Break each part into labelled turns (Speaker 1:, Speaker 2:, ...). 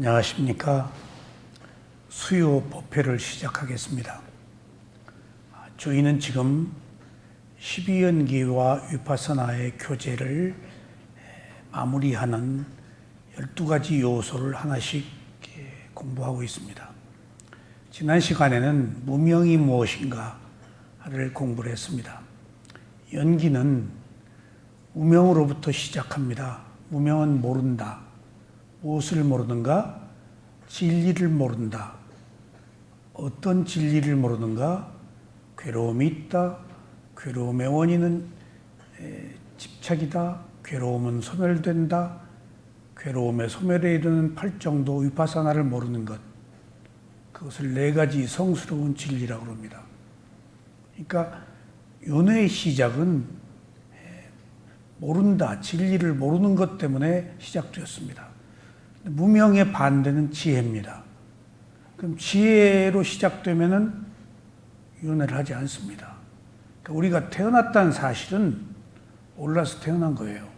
Speaker 1: 안녕하십니까. 수요 법회를 시작하겠습니다. 저희는 지금 12연기와 위파사나의 교제를 마무리하는 12가지 요소를 하나씩 공부하고 있습니다. 지난 시간에는 무명이 무엇인가를 공부를 했습니다. 연기는 무명으로부터 시작합니다. 무명은 모른다. 무엇을 모르는가? 진리를 모른다. 어떤 진리를 모르는가? 괴로움이 있다. 괴로움의 원인은 집착이다. 괴로움은 소멸된다. 괴로움의 소멸에 이르는 8정도 위파사나를 모르는 것. 그것을 4가지 성스러운 진리라고 합니다. 그러니까 윤회의 시작은 모른다. 진리를 모르는 것 때문에 시작되었습니다. 무명의 반대는 지혜입니다. 그럼 지혜로 시작되면은 윤회를 하지 않습니다. 그러니까 우리가 태어났다는 사실은 몰라서 태어난 거예요.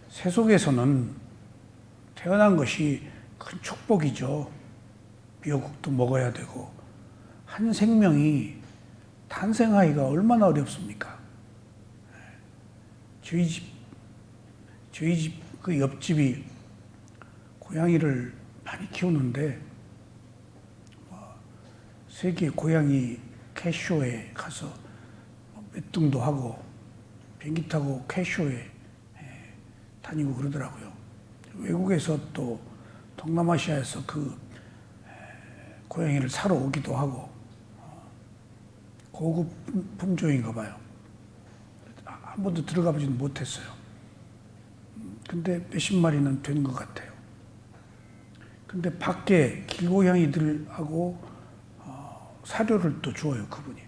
Speaker 1: 세속에서는 태어난 것이 큰 축복이죠. 미역국도 먹어야 되고 한 생명이 탄생하기가 얼마나 어렵습니까? 저희 집 그 옆집이 고양이를 많이 키우는데 세계 고양이 캐쇼에 가서 몇 등도 하고 비행기 타고 캐쇼에 다니고 그러더라고요. 외국에서 또 동남아시아에서 그 고양이를 사러 오기도 하고 고급 품종인가 봐요. 한 번도 들어가 보지는 못했어요. 근데 몇십 마리는 된 것 같아요. 근데 밖에 길고양이들하고 사료를 또 주어요, 그분이.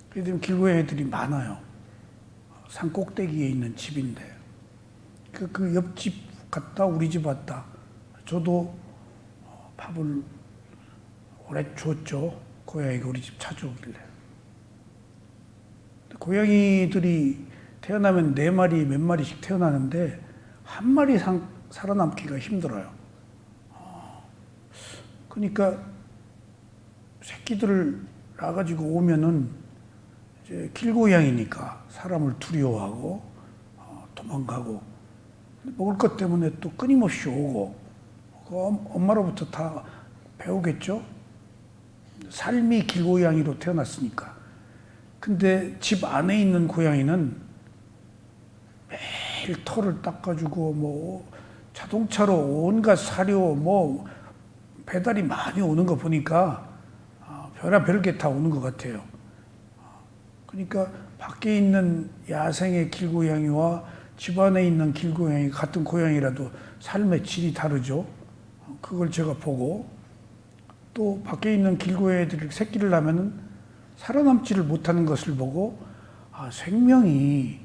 Speaker 1: 그래서 길고양이들이 많아요. 산 꼭대기에 있는 집인데. 그 옆집 갔다 우리 집 왔다. 저도 밥을 오래 줬죠. 고양이가 우리 집 찾아오길래. 고양이들이 태어나면 4마리, 몇 마리씩 태어나는데 한 마리 살아남기가 힘들어요. 그러니까 새끼들을 낳아가지고 오면은 이제 길고양이니까 사람을 두려워하고 도망가고 먹을 것 때문에 또 끊임없이 오고 그 엄마로부터 다 배우겠죠. 삶이 길고양이로 태어났으니까. 근데 집 안에 있는 고양이는 매일 털을 닦아주고 뭐 자동차로 온갖 사료 뭐 배달이 많이 오는 거 보니까 별의별 게 다 오는 것 같아요. 그러니까 밖에 있는 야생의 길고양이와 집 안에 있는 길고양이 같은 고양이라도 삶의 질이 다르죠. 그걸 제가 보고 또 밖에 있는 길고양이들이 새끼를 낳으면은 살아남지를 못하는 것을 보고 생명이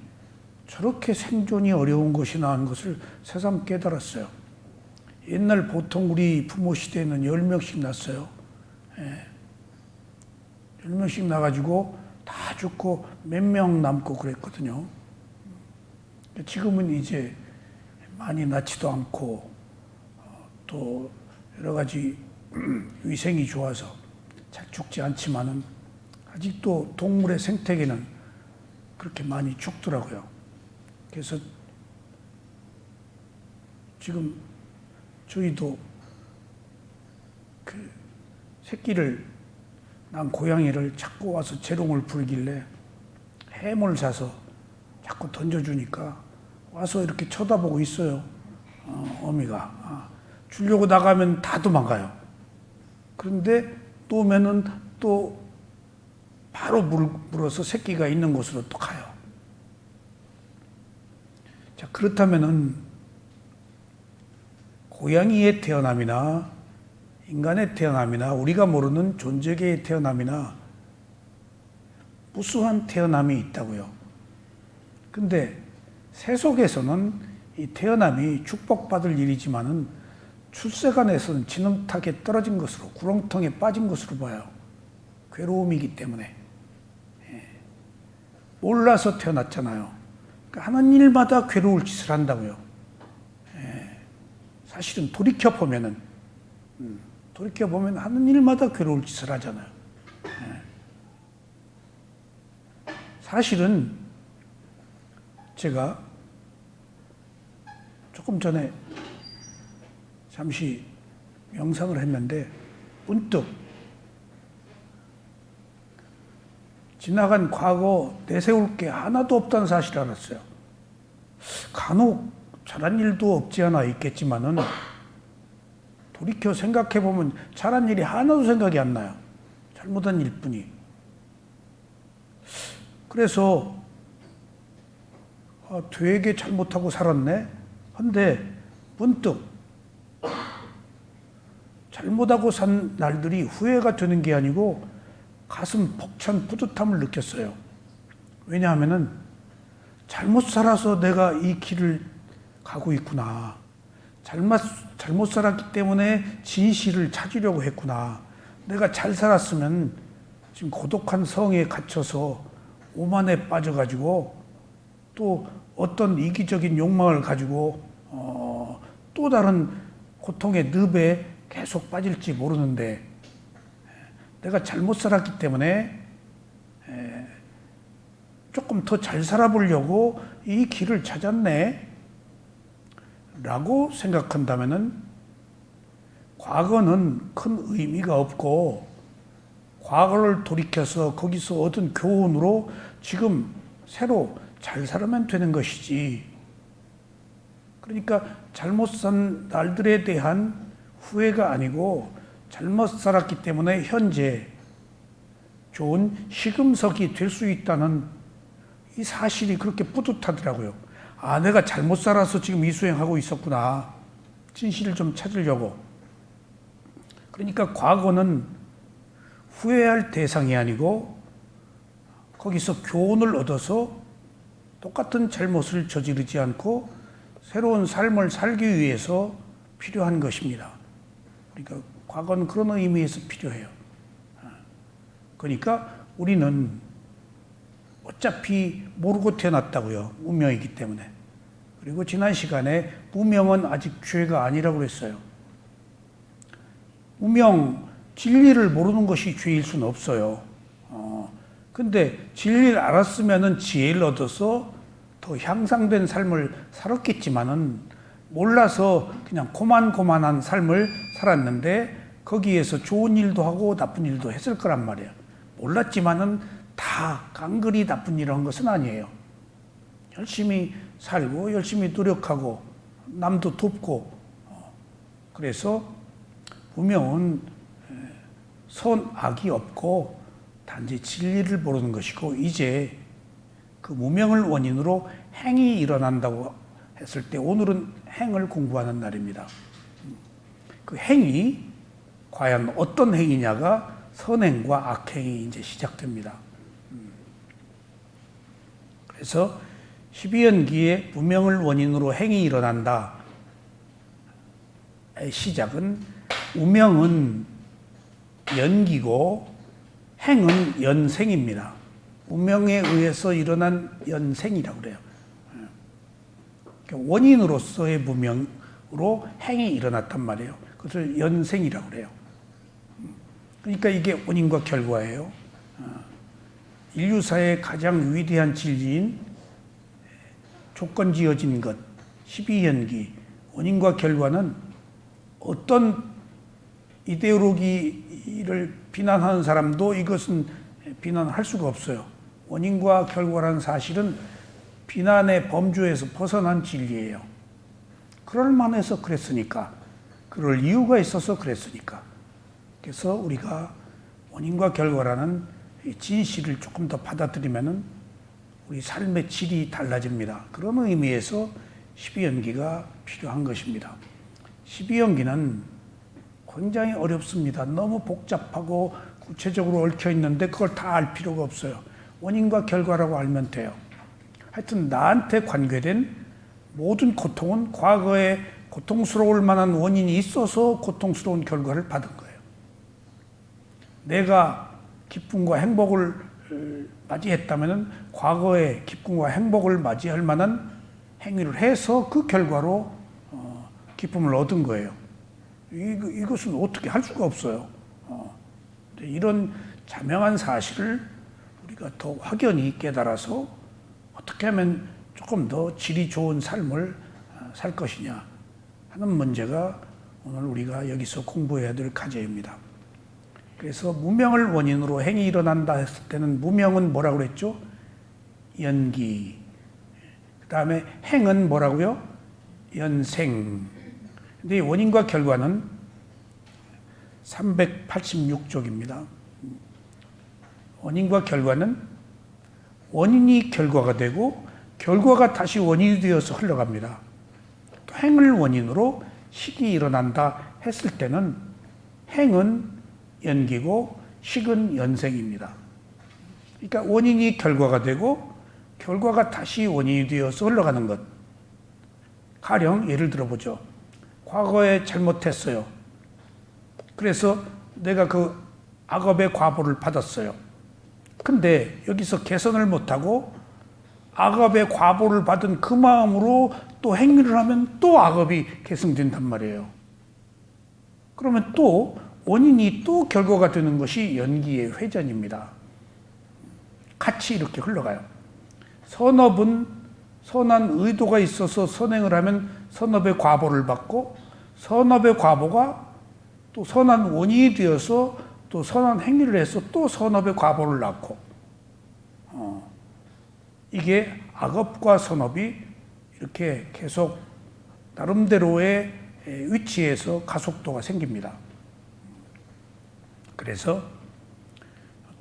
Speaker 1: 저렇게 생존이 어려운 것이나 하는 것을 새삼 깨달았어요. 옛날 보통 우리 부모 시대에는 10명씩 낳았어요. 10명씩 낳아가지고 다 죽고 몇 명 남고 그랬거든요. 지금은 이제 많이 낳지도 않고 또 여러 가지 위생이 좋아서 잘 죽지 않지만은 아직도 동물의 생태계는 그렇게 많이 죽더라고요. 그래서 지금 저희도 그 새끼를 난 고양이를 자꾸 와서 재롱을 부르길래 햄을 사서 자꾸 던져주니까 와서 이렇게 쳐다보고 있어요. 어미가. 주려고 나가면 다 도망가요. 그런데 또 오면은 또 바로 물어서 새끼가 있는 곳으로 또 가요. 자, 그렇다면은 고양이의 태어남이나 인간의 태어남이나 우리가 모르는 존재계의 태어남이나 무수한 태어남이 있다고요. 근데 세속에서는 이 태어남이 축복받을 일이지만은 출세간에서는 진흙탕에 떨어진 것으로 구렁텅에 빠진 것으로 봐요. 괴로움이기 때문에. 몰라서 태어났잖아요. 그러니까 하는 일마다 괴로울 짓을 한다고요. 사실은 돌이켜보면 하는 일마다 괴로울 짓을 하잖아요. 사실은 제가 조금 전에 잠시 명상을 했는데 문득 지나간 과거 내세울 게 하나도 없다는 사실을 알았어요. 간혹 잘한 일도 없지 않아 있겠지만은 돌이켜 생각해 보면 잘한 일이 하나도 생각이 안 나요. 잘못한 일뿐이. 그래서 되게 잘못하고 살았네. 근데 문득 잘못하고 산 날들이 후회가 되는 게 아니고 가슴 벅찬 뿌듯함을 느꼈어요. 왜냐하면은 잘못 살아서 내가 이 길을 가고 있구나. 잘못 살았기 때문에 진실을 찾으려고 했구나. 내가 잘 살았으면 지금 고독한 성에 갇혀서 오만에 빠져가지고 또 어떤 이기적인 욕망을 가지고 또 다른 고통의 늪에 계속 빠질지 모르는데 내가 잘못 살았기 때문에 조금 더 잘 살아보려고 이 길을 찾았네 라고 생각한다면은 과거는 큰 의미가 없고 과거를 돌이켜서 거기서 얻은 교훈으로 지금 새로 잘 살아면 되는 것이지. 그러니까 잘못 산 날들에 대한 후회가 아니고 잘못 살았기 때문에 현재 좋은 시금석이 될 수 있다는 이 사실이 그렇게 뿌듯하더라고요. 아, 내가 잘못 살아서 지금 이 수행하고 있었구나. 진실을 좀 찾으려고. 그러니까 과거는 후회할 대상이 아니고 거기서 교훈을 얻어서 똑같은 잘못을 저지르지 않고 새로운 삶을 살기 위해서 필요한 것입니다. 그러니까 과거는 그런 의미에서 필요해요. 그러니까 우리는 어차피 모르고 태어났다고요. 무명이기 때문에. 그리고 지난 시간에 무명은 아직 죄가 아니라고 그랬어요. 무명, 진리를 모르는 것이 죄일 수는 없어요. 근데 진리를 알았으면은 지혜를 얻어서 더 향상된 삶을 살았겠지만은 몰라서 그냥 고만고만한 삶을 살았는데 거기에서 좋은 일도 하고 나쁜 일도 했을 거란 말이에요. 몰랐지만은 다 강글이 나쁜 일을 한 것은 아니에요. 열심히 살고 열심히 노력하고 남도 돕고 그래서 무명은 선악이 없고 단지 진리를 모르는 것이고 이제 그 무명을 원인으로 행이 일어난다고 했을 때 오늘은 행을 공부하는 날입니다. 그 행이 과연 어떤 행이냐가 선행과 악행이 이제 시작됩니다. 그래서 12연기에 무명을 원인으로 행이 일어난다. 시작은 무명은 연기고 행은 연생입니다. 무명에 의해서 일어난 연생이라고 그래요. 원인으로서의 무명으로 행이 일어났단 말이에요. 그것을 연생이라고 그래요. 그러니까 이게 원인과 결과예요. 인류사의 가장 위대한 진리인 조건지어진 것, 12연기, 원인과 결과는 어떤 이데올로기를 비난하는 사람도 이것은 비난할 수가 없어요. 원인과 결과라는 사실은 비난의 범주에서 벗어난 진리예요. 그럴 만해서 그랬으니까, 그럴 이유가 있어서 그랬으니까. 그래서 우리가 원인과 결과라는 진실을 조금 더 받아들이면은 우리 삶의 질이 달라집니다. 그런 의미에서 12연기가 필요한 것입니다. 12연기는 굉장히 어렵습니다. 너무 복잡하고 구체적으로 얽혀 있는데 그걸 다 알 필요가 없어요. 원인과 결과라고 알면 돼요. 하여튼 나한테 관계된 모든 고통은 과거에 고통스러울 만한 원인이 있어서 고통스러운 결과를 받은 거예요. 내가 기쁨과 행복을 맞이했다면 과거에 기쁨과 행복을 맞이할 만한 행위를 해서 그 결과로 기쁨을 얻은 거예요. 이것은 어떻게 할 수가 없어요. 이런 자명한 사실을 우리가 더 확연히 깨달아서 어떻게 하면 조금 더 질이 좋은 삶을 살 것이냐 하는 문제가 오늘 우리가 여기서 공부해야 될 과제입니다. 그래서 무명을 원인으로 행이 일어난다 했을 때는 무명은 뭐라고 그랬죠? 연기. 그 다음에 행은 뭐라고요? 연생. 근데 이 원인과 결과는 386쪽입니다. 원인과 결과는 원인이 결과가 되고 결과가 다시 원인이 되어서 흘러갑니다. 또 행을 원인으로 식이 일어난다 했을 때는 행은 연기고 식은 연생입니다. 그러니까 원인이 결과가 되고 결과가 다시 원인이 되어서 흘러가는 것. 가령 예를 들어보죠. 과거에 잘못했어요. 그래서 내가 그 악업의 과보를 받았어요. 근데 여기서 개선을 못하고 악업의 과보를 받은 그 마음으로 또 행위를 하면 또 악업이 계승된단 말이에요. 그러면 또 원인이 또 결과가 되는 것이 연기의 회전입니다. 같이 이렇게 흘러가요. 선업은 선한 의도가 있어서 선행을 하면 선업의 과보를 받고 선업의 과보가 또 선한 원인이 되어서 또 선한 행위를 해서 또 선업의 과보를 낳고 이게 악업과 선업이 이렇게 계속 나름대로의 위치에서 가속도가 생깁니다. 그래서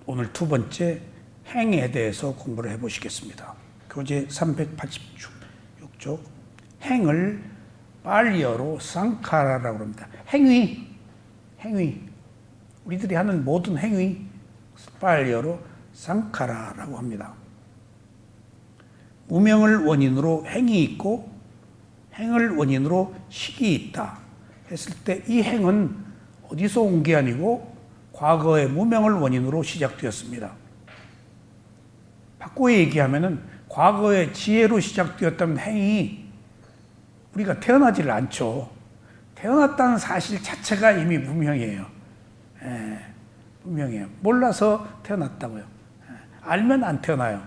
Speaker 1: 오늘 두 번째 행에 대해서 공부를 해보시겠습니다. 교재 386쪽 행을 빨리어로 쌍카라라고 합니다. 행위 우리들이 하는 모든 행위 빨리어로 쌍카라라고 합니다. 무명을 원인으로 행이 있고 행을 원인으로 식이 있다 했을 때 이 행은 어디서 온 게 아니고 과거의 무명을 원인으로 시작되었습니다. 바꿔 얘기하면은 과거의 지혜로 시작되었다면 행이 우리가 태어나지를 않죠. 태어났다는 사실 자체가 이미 무명이에요. 무명이에요. 몰라서 태어났다고요. 알면 안 태어나요.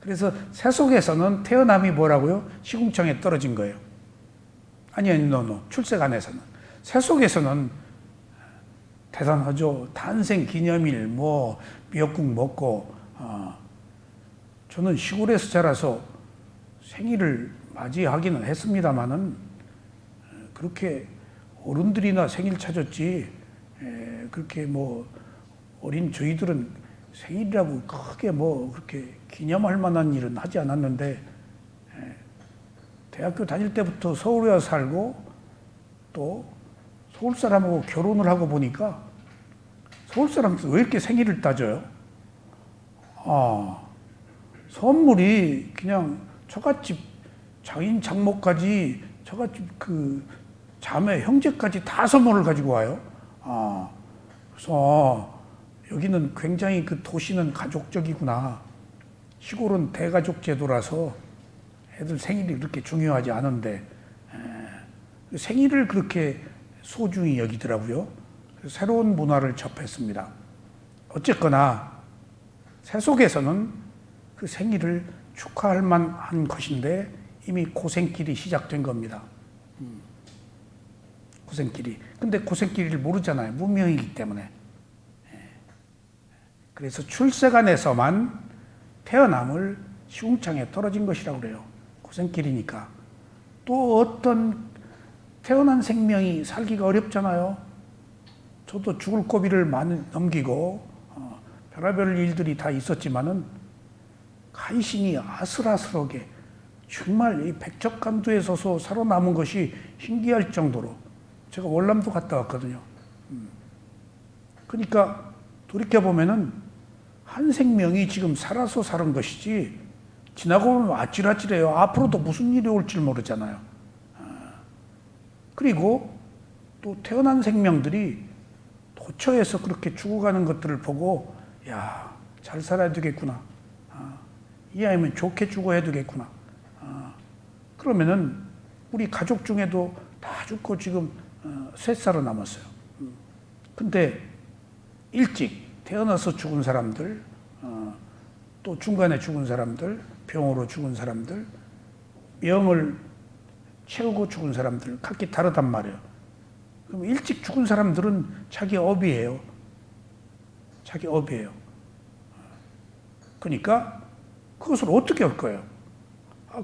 Speaker 1: 그래서 세속에서는 태어남이 뭐라고요? 시궁창에 떨어진 거예요. 아니요. 출생 안에서는. 세속에서는 대단하죠. 탄생 기념일, 미역국 먹고, 저는 시골에서 자라서 생일을 맞이하기는 했습니다만은, 그렇게 어른들이나 생일 찾았지, 그렇게 어린 저희들은 생일이라고 크게 그렇게 기념할 만한 일은 하지 않았는데, 대학교 다닐 때부터 서울에 와서 살고, 또 서울 사람하고 결혼을 하고 보니까 서울 사람들 왜 이렇게 생일을 따져요? 선물이 그냥 처갓집 장인 장모까지 처갓집 그 자매 형제까지 다 선물을 가지고 와요. 그래서 여기는 굉장히 그 도시는 가족적이구나. 시골은 대가족 제도라서 애들 생일이 그렇게 중요하지 않은데 생일을 그렇게 소중히 여기더라고요. 새로운 문화를 접했습니다. 어쨌거나 세속에서는 그 생일을 축하할 만한 것인데 이미 고생길이 시작된 겁니다. 고생길이. 근데 고생길을 모르잖아요. 무명이기 때문에. 그래서 출세간에서만 태어남을 시궁창에 떨어진 것이라고 그래요. 고생길이니까. 또 어떤 태어난 생명이 살기가 어렵잖아요. 저도 죽을 고비를 많이 넘기고 별의별 일들이 다 있었지만은 간신히 아슬아슬하게 정말 이 백척간두에 서서 살아남은 것이 신기할 정도로 제가 월남도 갔다 왔거든요. 그러니까 돌이켜보면은 한 생명이 지금 살아서 사는 것이지 지나고 보면 아찔아찔해요. 앞으로도 무슨 일이 올지 모르잖아요. 그리고 또 태어난 생명들이 도처에서 그렇게 죽어가는 것들을 보고 야, 잘 살아야 되겠구나. 이 아이면 좋게 죽어야 되겠구나. 그러면은 우리 가족 중에도 다 죽고 지금 셋 살아 남았어요. 근데 일찍 태어나서 죽은 사람들, 또 중간에 죽은 사람들, 병으로 죽은 사람들, 병을 채우고 죽은 사람들 각기 다르단 말이에요. 그럼 일찍 죽은 사람들은 자기 업이에요. 자기 업이에요. 그러니까 그것을 어떻게 할 거예요?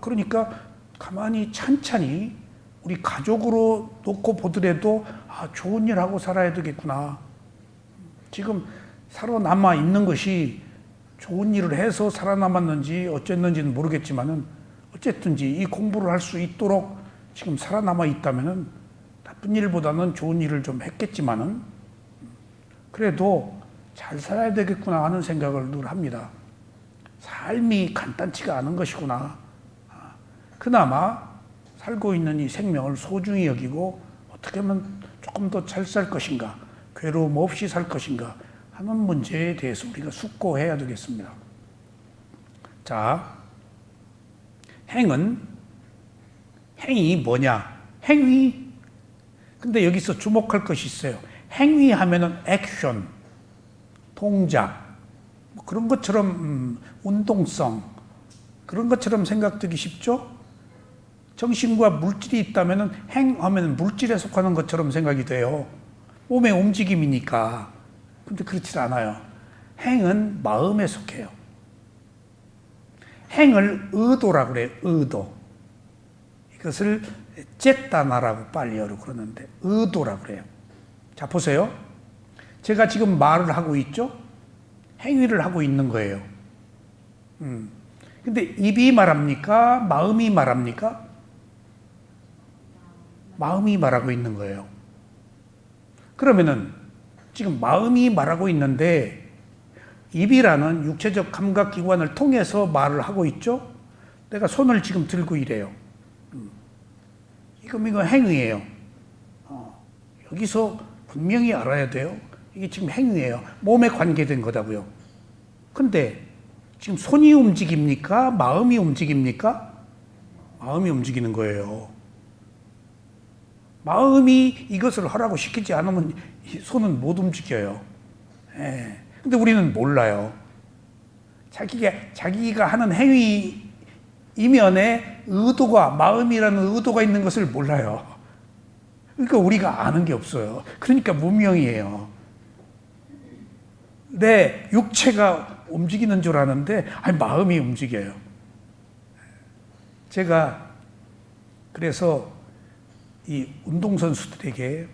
Speaker 1: 그러니까 가만히 찬찬히 우리 가족으로 놓고 보더라도 좋은 일 하고 살아야 되겠구나. 지금 살아남아 있는 것이 좋은 일을 해서 살아남았는지 어쨌는지는 모르겠지만은 어쨌든지 이 공부를 할 수 있도록 지금 살아남아 있다면은 나쁜 일보다는 좋은 일을 좀 했겠지만은 그래도 잘 살아야 되겠구나 하는 생각을 늘 합니다. 삶이 간단치가 않은 것이구나. 그나마 살고 있는 이 생명을 소중히 여기고 어떻게 하면 조금 더 잘 살 것인가, 괴로움 없이 살 것인가 하는 문제에 대해서 우리가 숙고해야 되겠습니다. 자, 행이 뭐냐? 행위. 근데 여기서 주목할 것이 있어요. 행위 하면은 액션, 동작, 그런 것처럼 운동성, 그런 것처럼 생각되기 쉽죠? 정신과 물질이 있다면은 행하면 물질에 속하는 것처럼 생각이 돼요. 몸의 움직임이니까. 근데 그렇지 않아요. 행은 마음에 속해요. 행을 의도라고 그래요. 의도. 이것을 쨌다나라고 빨리어로 그러는데 의도라고 그래요. 자, 보세요. 제가 지금 말을 하고 있죠? 행위를 하고 있는 거예요. 근데 입이 말합니까? 마음이 말합니까? 마음이 말하고 있는 거예요. 그러면은 지금 마음이 말하고 있는데 입이라는 육체적 감각기관을 통해서 말을 하고 있죠? 내가 손을 지금 들고 이래요. 이거 행위예요. 여기서 분명히 알아야 돼요. 이게 지금 행위예요. 몸에 관계된 거다고요. 근데 지금 손이 움직입니까? 마음이 움직입니까? 마음이 움직이는 거예요. 마음이 이것을 하라고 시키지 않으면 손은 못 움직여요. 근데 우리는 몰라요. 자기가 하는 행위 이면에 의도가, 마음이라는 의도가 있는 것을 몰라요. 그러니까 우리가 아는 게 없어요. 그러니까 무명이에요. 내 육체가 움직이는 줄 아는데, 마음이 움직여요. 제가 그래서 이 운동선수들에게,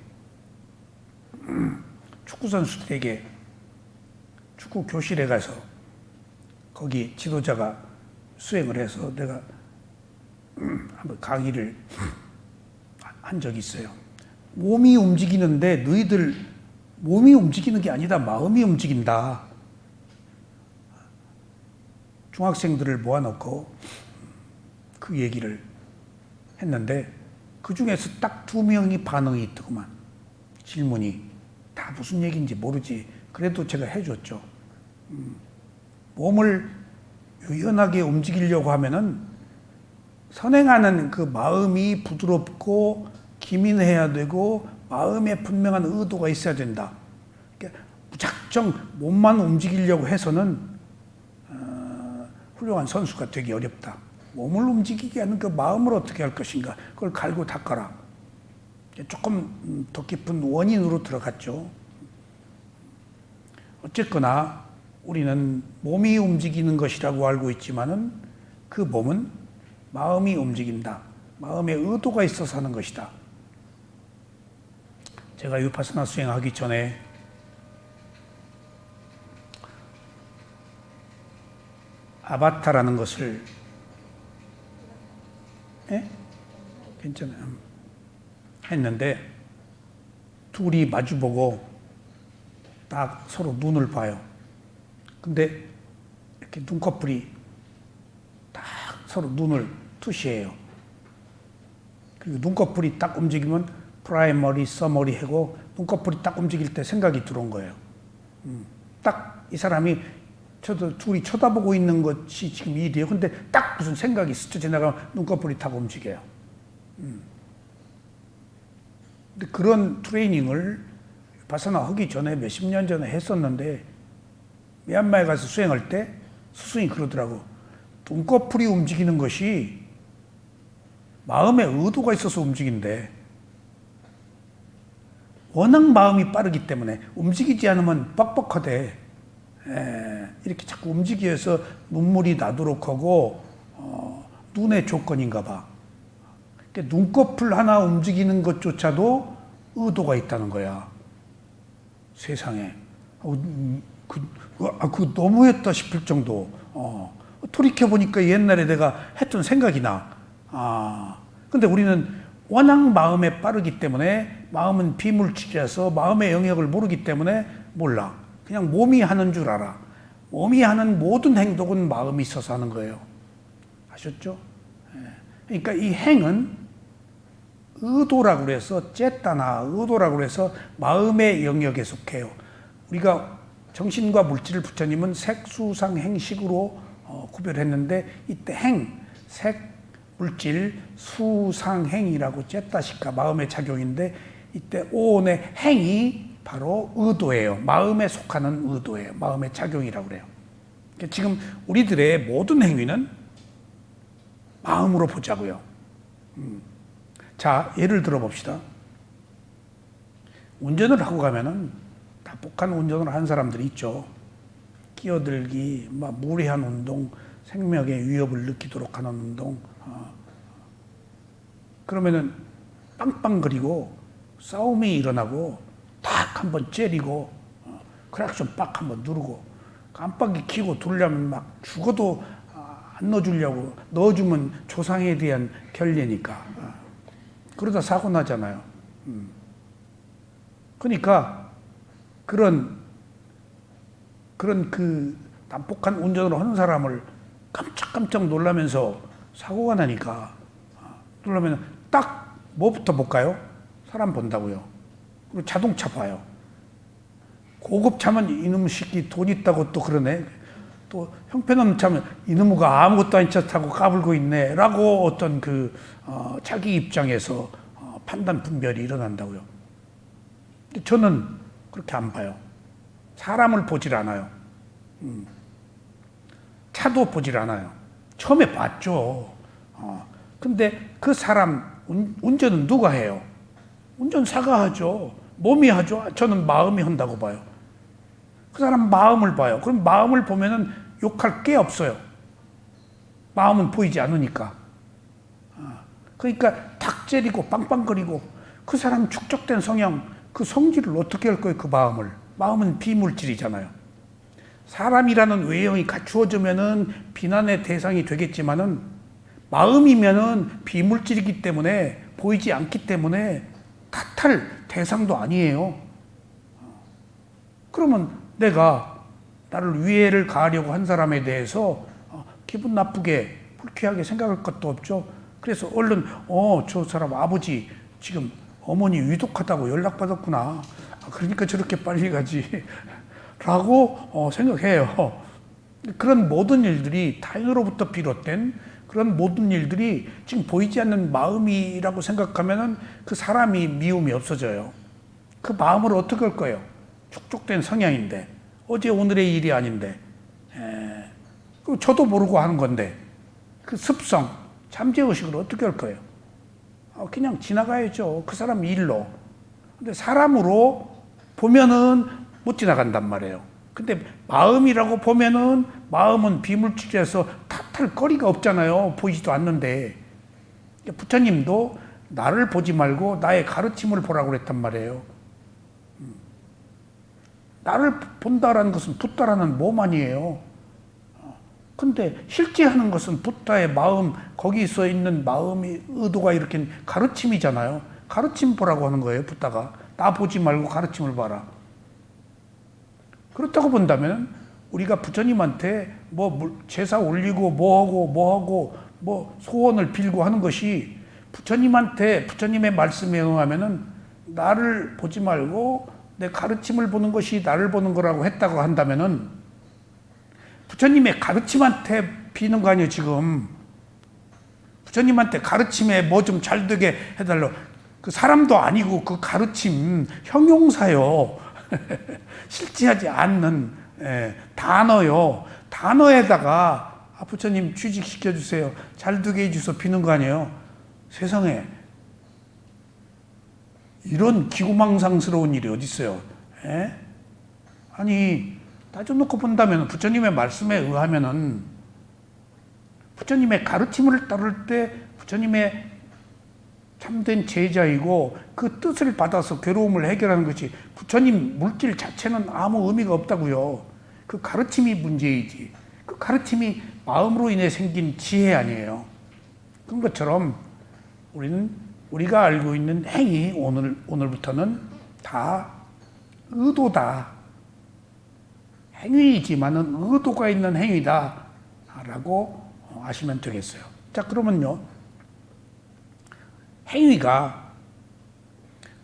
Speaker 1: 축구선수들에게 축구 교실에 가서 거기 지도자가 수행을 해서 내가 한번 강의를 한 적이 있어요. 몸이 움직이는데 너희들 몸이 움직이는 게 아니다. 마음이 움직인다. 중학생들을 모아놓고 그 얘기를 했는데 그 중에서 딱 2명이 반응이 있더구만. 질문이 다 무슨 얘기인지 모르지. 그래도 제가 해줬죠. 몸을 유연하게 움직이려고 하면은 선행하는 그 마음이 부드럽고 기민해야 되고 마음에 분명한 의도가 있어야 된다. 그러니까 무작정 몸만 움직이려고 해서는 훌륭한 선수가 되기 어렵다. 몸을 움직이게 하는 그 마음을 어떻게 할 것인가. 그걸 갈고 닦아라. 조금 더 깊은 원인으로 들어갔죠. 어쨌거나 우리는 몸이 움직이는 것이라고 알고 있지만은 그 몸은 마음이 움직인다. 마음에 의도가 있어서 하는 것이다. 제가 위파스나 수행하기 전에 아바타라는 것을 괜찮아요. 했는데 둘이 마주보고 딱 서로 눈을 봐요. 근데 이렇게 눈꺼풀이 딱 서로 눈을 투시해요. 그리고 눈꺼풀이 딱 움직이면 프라이머리, 서머리 하고 눈꺼풀이 딱 움직일 때 생각이 들어온 거예요. 딱 이 사람이 둘이 쳐다보고 있는 것이 지금 일이에요. 근데 딱 무슨 생각이 스쳐 지나가면 눈꺼풀이 딱 움직여요. 근데 그런 트레이닝을 바사나 하기 전에 몇십 년 전에 했었는데 미얀마에 가서 수행할 때 스승이 그러더라고. 눈꺼풀이 움직이는 것이 마음의 의도가 있어서 움직인대. 워낙 마음이 빠르기 때문에 움직이지 않으면 뻑뻑하대. 이렇게 자꾸 움직여서 눈물이 나도록 하고 눈의 조건인가 봐. 그러니까 눈꺼풀 하나 움직이는 것조차도 의도가 있다는 거야. 세상에. 그거 너무했다 싶을 정도. 돌이켜보니까 옛날에 내가 했던 생각이 나. 근데 우리는 워낙 마음에 빠르기 때문에 마음은 비물질이라서 마음의 영역을 모르기 때문에 몰라. 그냥 몸이 하는 줄 알아. 몸이 하는 모든 행동은 마음이 있어서 하는 거예요. 아셨죠? 그러니까 이 행은 의도라고 그래서 쨌다나 의도라고 그래서 마음의 영역에 속해요. 우리가 정신과 물질을 부처님은 색수상 행식으로 구별했는데 이때 행, 색, 물질, 수상행이라고 쨌다시카 마음의 작용인데 이때 오온의 행이 바로 의도예요. 마음에 속하는 의도예요. 마음의 작용이라고 그래요. 그러니까 지금 우리들의 모든 행위는 마음으로 보자고요. 자, 예를 들어 봅시다. 운전을 하고 가면은 다복한 운전을 한 사람들이 있죠. 끼어들기, 무리한 운동, 생명의 위협을 느끼도록 하는 운동. 그러면은 빵빵거리고 싸움이 일어나고 탁 한번 째리고 크락션 빡 한번 누르고 깜빡이 켜고 두려면 막 죽어도 안 넣어주려고 넣어주면 조상에 대한 결례니까 그러다 사고 나잖아요. 그러니까 그런 그 난폭한 운전을 하는 사람을 깜짝깜짝 놀라면서 사고가 나니까 놀라면 딱 뭐부터 볼까요? 사람 본다고요. 그리고 자동차 봐요. 고급차면 이놈 새끼 돈 있다고 또 그러네. 또 형편없는 차면 이놈가 아무것도 아닌 차 타고 까불고 있네 라고 어떤 자기 입장에서 판단 분별이 일어난다고요. 근데 저는 그렇게 안 봐요. 사람을 보질 않아요. 차도 보질 않아요. 처음에 봤죠. 근데 그 사람 운전은 누가 해요? 운전사가 하죠. 몸이 하죠. 저는 마음이 한다고 봐요. 그 사람 마음을 봐요. 그럼 마음을 보면은 욕할 게 없어요. 마음은 보이지 않으니까. 그러니까 탁 째리고 빵빵거리고 그 사람 축적된 성향, 그 성질을 어떻게 할 거예요? 그 마음을. 마음은 비물질이잖아요. 사람이라는 외형이 갖추어지면은 비난의 대상이 되겠지만은 마음이면은 비물질이기 때문에 보이지 않기 때문에 탓할 대상도 아니에요. 그러면 내가 나를 위해를 가하려고 한 사람에 대해서 기분 나쁘게 불쾌하게 생각할 것도 없죠. 그래서 얼른 저 사람 아버지 지금 어머니 위독하다고 연락받았구나. 그러니까 저렇게 빨리 가지 라고 생각해요. 그런 모든 일들이 타인으로부터 비롯된 그런 모든 일들이 지금 보이지 않는 마음이라고 생각하면은 그 사람이 미움이 없어져요. 그 마음을 어떻게 할 거예요? 축적된 성향인데 어제 오늘의 일이 아닌데 저도 모르고 하는 건데 그 습성, 잠재의식을 어떻게 할 거예요? 그냥 지나가야죠. 그 사람 일로. 근데 사람으로 보면은 못 지나간단 말이에요. 근데 마음이라고 보면은 마음은 비물질에서 탓할 거리가 없잖아요. 보이지도 않는데. 부처님도 나를 보지 말고 나의 가르침을 보라고 그랬단 말이에요. 나를 본다라는 것은 붓다라는 몸 아니에요. 근데 실제 하는 것은 붓다의 마음, 거기 써 있는 마음이 의도가 이렇게 가르침이잖아요. 가르침 보라고 하는 거예요, 붓다가. 나 보지 말고 가르침을 봐라. 그렇다고 본다면 우리가 부처님한테 제사 올리고 뭐하고 소원을 빌고 하는 것이 부처님한테 부처님의 말씀에 응하면은 나를 보지 말고 내 가르침을 보는 것이 나를 보는 거라고 했다고 한다면은 부처님의 가르침한테 비는 거 아니에요, 지금. 부처님한테 가르침에 뭐 좀 잘 되게 해달라고. 그 사람도 아니고 그 가르침 형용사요. 실제하지 않는 단어요. 단어에다가 부처님 취직시켜 주세요. 잘 되게 해주셔서 비는 거 아니에요. 세상에 이런 기고망상스러운 일이 어디 있어요? 아니 따져놓고 본다면 부처님의 말씀에 의하면은 부처님의 가르침을 따를 때 부처님의 참된 제자이고 그 뜻을 받아서 괴로움을 해결하는 것이 부처님 물질 자체는 아무 의미가 없다고요. 그 가르침이 문제이지. 그 가르침이 마음으로 인해 생긴 지혜 아니에요. 그런 것처럼 우리가 알고 있는 행위 오늘부터는 다 의도다. 행위이지만은 의도가 있는 행위다라고 아시면 되겠어요. 자, 그러면요. 행위가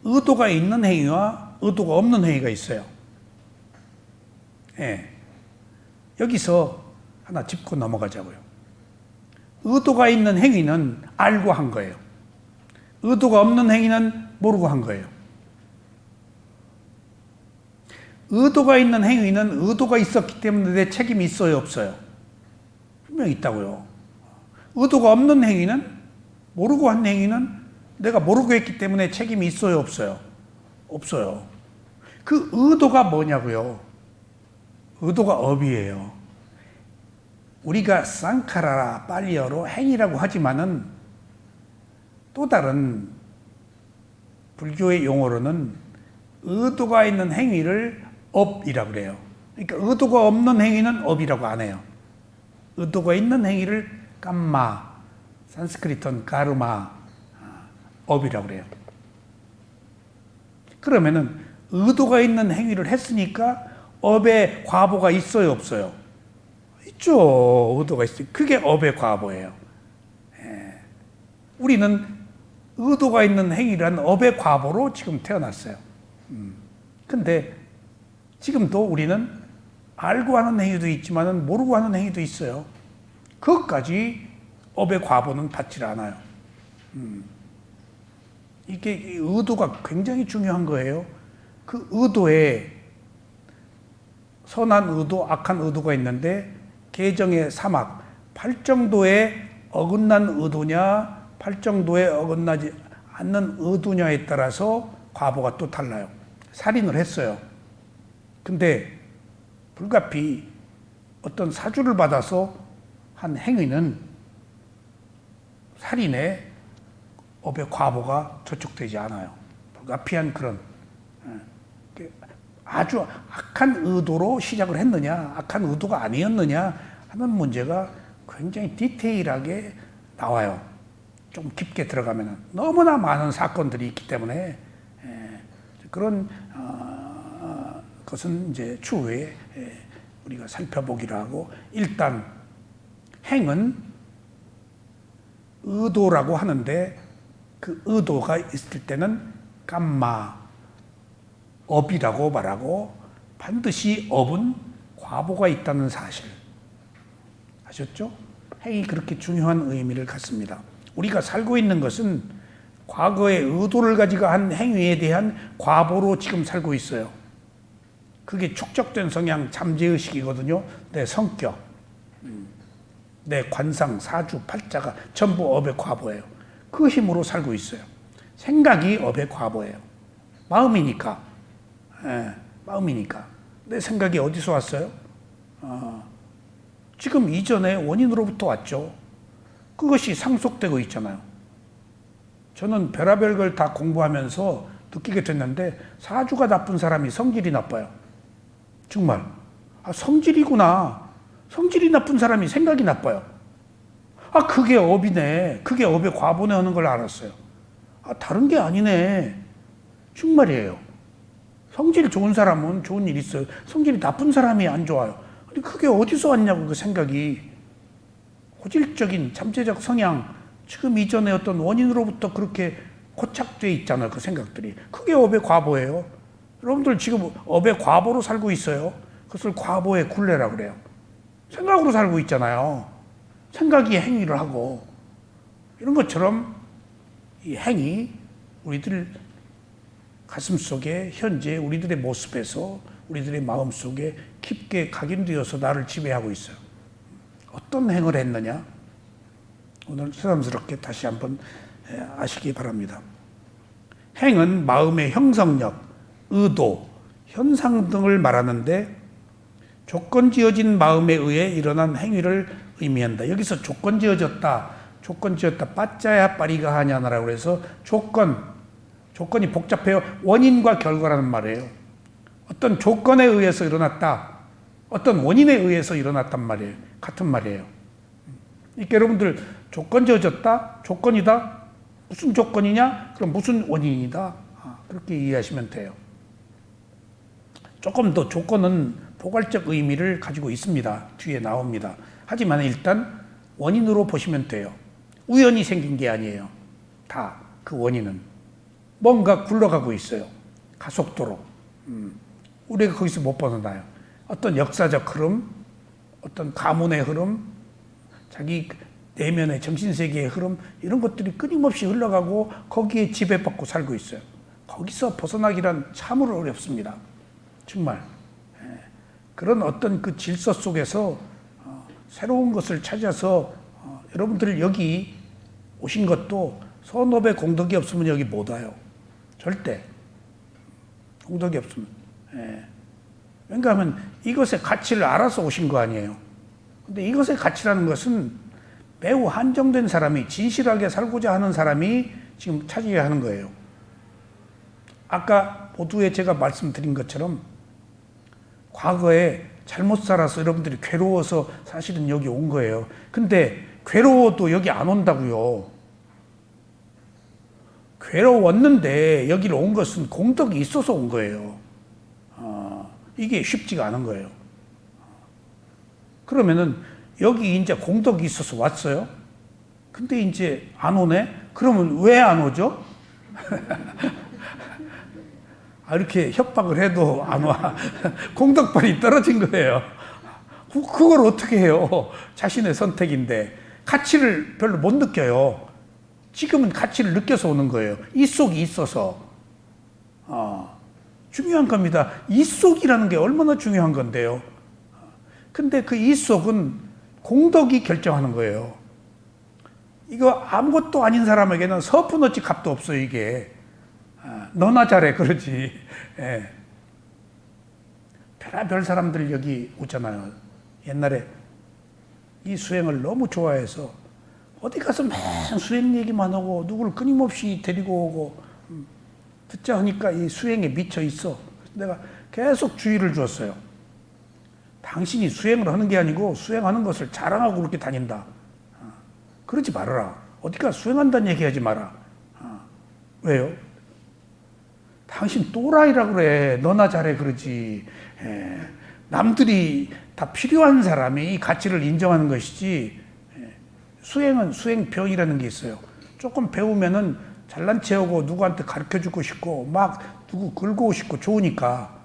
Speaker 1: 의도가 있는 행위와 의도가 없는 행위가 있어요. 여기서 하나 짚고 넘어가자고요. 의도가 있는 행위는 알고 한 거예요. 의도가 없는 행위는 모르고 한 거예요. 의도가 있는 행위는 의도가 있었기 때문에 내 책임이 있어요, 없어요? 분명히 있다고요. 의도가 없는 행위는, 모르고 한 행위는 내가 모르고 했기 때문에 책임이 있어요, 없어요? 없어요. 그 의도가 뭐냐고요? 의도가 업이에요. 우리가 쌍카라라 빨리어로 행위라고 하지만은 또 다른 불교의 용어로는 의도가 있는 행위를 업이라고 그래요. 그러니까 의도가 없는 행위는 업이라고 안 해요. 의도가 있는 행위를 깜마, 산스크리트는 가르마, 업이라고 그래요. 그러면은 의도가 있는 행위를 했으니까 업의 과보가 있어요, 없어요? 있죠. 의도가 있어요. 그게 업의 과보예요. 우리는 의도가 있는 행위라는 업의 과보로 지금 태어났어요. 근데 지금도 우리는 알고 하는 행위도 있지만 모르고 하는 행위도 있어요. 그것까지 업의 과보는 받질 않아요. 이게 의도가 굉장히 중요한 거예요. 그 의도에 선한 의도, 악한 의도가 있는데 계정의 사막, 팔정도에 어긋난 의도냐, 팔정도에 어긋나지 않는 의도냐에 따라서 과보가 또 달라요. 살인을 했어요. 근데 불가피 어떤 사주를 받아서 한 행위는 살인의 업의 과보가 저촉되지 않아요. 불가피한 그런 아주 악한 의도로 시작을 했느냐, 악한 의도가 아니었느냐 하는 문제가 굉장히 디테일하게 나와요. 좀 깊게 들어가면 너무나 많은 사건들이 있기 때문에 그런 것은 이제 추후에 우리가 살펴보기로 하고, 일단 행은 의도라고 하는데 그 의도가 있을 때는 깜마, 업이라고 말하고 반드시 업은 과보가 있다는 사실 아셨죠? 행이 그렇게 중요한 의미를 갖습니다. 우리가 살고 있는 것은 과거의 의도를 가지고 한 행위에 대한 과보로 지금 살고 있어요. 그게 축적된 성향, 잠재의식이거든요. 내 성격, 내 관상, 사주, 팔자가 전부 업의 과보예요. 그 힘으로 살고 있어요. 생각이 업의 과보예요. 마음이니까. 마음이니까. 내 생각이 어디서 왔어요? 지금 이전에 원인으로부터 왔죠. 그것이 상속되고 있잖아요. 저는 별의별 걸 다 공부하면서 느끼게 됐는데 사주가 나쁜 사람이 성질이 나빠요. 정말. 성질이구나. 성질이 나쁜 사람이 생각이 나빠요. 그게 업이네. 그게 업의 과보네 하는 걸 알았어요. 다른 게 아니네. 정말이에요. 성질 좋은 사람은 좋은 일이 있어요. 성질이 나쁜 사람이 안 좋아요. 근데 그게 어디서 왔냐고, 그 생각이. 고질적인 잠재적 성향, 지금 이전에 어떤 원인으로부터 그렇게 고착되어 있잖아요. 그 생각들이. 그게 업의 과보예요. 여러분들 지금 업의 과보로 살고 있어요. 그것을 과보의 굴레라고 그래요. 생각으로 살고 있잖아요. 생각이 행위를 하고. 이런 것처럼 이 행위, 우리들 가슴 속에 현재 우리들의 모습에서 우리들의 마음 속에 깊게 각인되어서 나를 지배하고 있어요. 어떤 행을 했느냐? 오늘 새삼스럽게 다시 한번 아시기 바랍니다. 행은 마음의 형성력, 의도, 현상 등을 말하는데 조건 지어진 마음에 의해 일어난 행위를 의미한다. 여기서 조건 지어졌다, 빠짜야 빠리가 하냐라고 해서 조건이 복잡해요. 원인과 결과라는 말이에요. 어떤 조건에 의해서 일어났다, 어떤 원인에 의해서 일어났단 말이에요. 같은 말이에요. 그러니까 여러분들 조건 지어졌다, 조건이다, 무슨 조건이냐? 그럼 무슨 원인이다. 그렇게 이해하시면 돼요. 조금 더 조건은 포괄적 의미를 가지고 있습니다. 뒤에 나옵니다. 하지만 일단 원인으로 보시면 돼요. 우연히 생긴 게 아니에요. 다 그 원인은 뭔가 굴러가고 있어요. 가속도로. 우리가 거기서 못 벗어나요. 어떤 역사적 흐름, 어떤 가문의 흐름, 자기 내면의 정신세계의 흐름, 이런 것들이 끊임없이 흘러가고 거기에 지배받고 살고 있어요. 거기서 벗어나기란 참으로 어렵습니다. 정말. 그런 어떤 그 질서 속에서 새로운 것을 찾아서 여러분들 여기 오신 것도 선업의 공덕이 없으면 여기 못 와요. 절대. 공덕이 없으면. 왜냐하면 이것의 가치를 알아서 오신 거 아니에요. 근데 이것의 가치라는 것은 매우 한정된 사람이, 진실하게 살고자 하는 사람이 지금 찾아야 하는 거예요. 아까 모두에 제가 말씀드린 것처럼 과거에 잘못 살아서 여러분들이 괴로워서 사실은 여기 온 거예요. 근데 괴로워도 여기 안 온다고요. 괴로웠는데 여기를 온 것은 공덕이 있어서 온 거예요. 이게 쉽지가 않은 거예요. 그러면은 여기 이제 공덕이 있어서 왔어요. 근데 이제 안 오네? 그러면 왜 안 오죠? 이렇게 협박을 해도 안 와. 공덕발이 떨어진 거예요. 그걸 어떻게 해요? 자신의 선택인데. 가치를 별로 못 느껴요. 지금은 가치를 느껴서 오는 거예요. 이 속이 있어서. 중요한 겁니다. 이 속이라는 게 얼마나 중요한 건데요. 근데 그 이 속은 공덕이 결정하는 거예요. 이거 아무것도 아닌 사람에게는 서푼어치 값도 없어요, 이게. 너나 잘해, 그러지. 별의별 사람들 여기 오잖아요. 옛날에 이 수행을 너무 좋아해서 어디 가서 맨 수행 얘기만 하고 누구를 끊임없이 데리고 오고 듣자 하니까 이 수행에 미쳐 있어. 내가 계속 주의를 주었어요. 당신이 수행을 하는 게 아니고 수행하는 것을 자랑하고 그렇게 다닌다. 그러지 말아라. 어디가 수행한다는 얘기하지 마라. 왜요? 당신 또라이라 그래. 너나 잘해 그러지. 남들이 다 필요한 사람이 이 가치를 인정하는 것이지. 수행은 수행병이라는 게 있어요. 조금 배우면은 잘난 체하고 누구한테 가르쳐주고 싶고 막 누구 긁고 싶고 좋으니까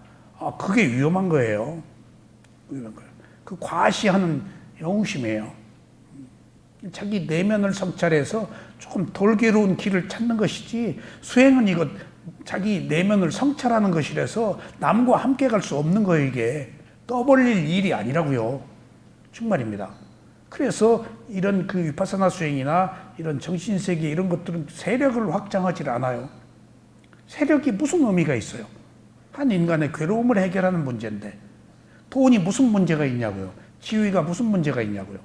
Speaker 1: 그게 위험한 거예요. 위험한 거예요. 그 과시하는 영웅심이에요. 자기 내면을 성찰해서 조금 덜 괴로운 길을 찾는 것이지 수행은 이거 자기 내면을 성찰하는 것이라서 남과 함께 갈 수 없는 거예요. 이게 떠벌릴 일이 아니라고요. 정말입니다. 그래서 이런 그 위파사나 수행이나 이런 정신세계 이런 것들은 세력을 확장하지 않아요. 세력이 무슨 의미가 있어요? 한 인간의 괴로움을 해결하는 문제인데 돈이 무슨 문제가 있냐고요. 지위가 무슨 문제가 있냐고요.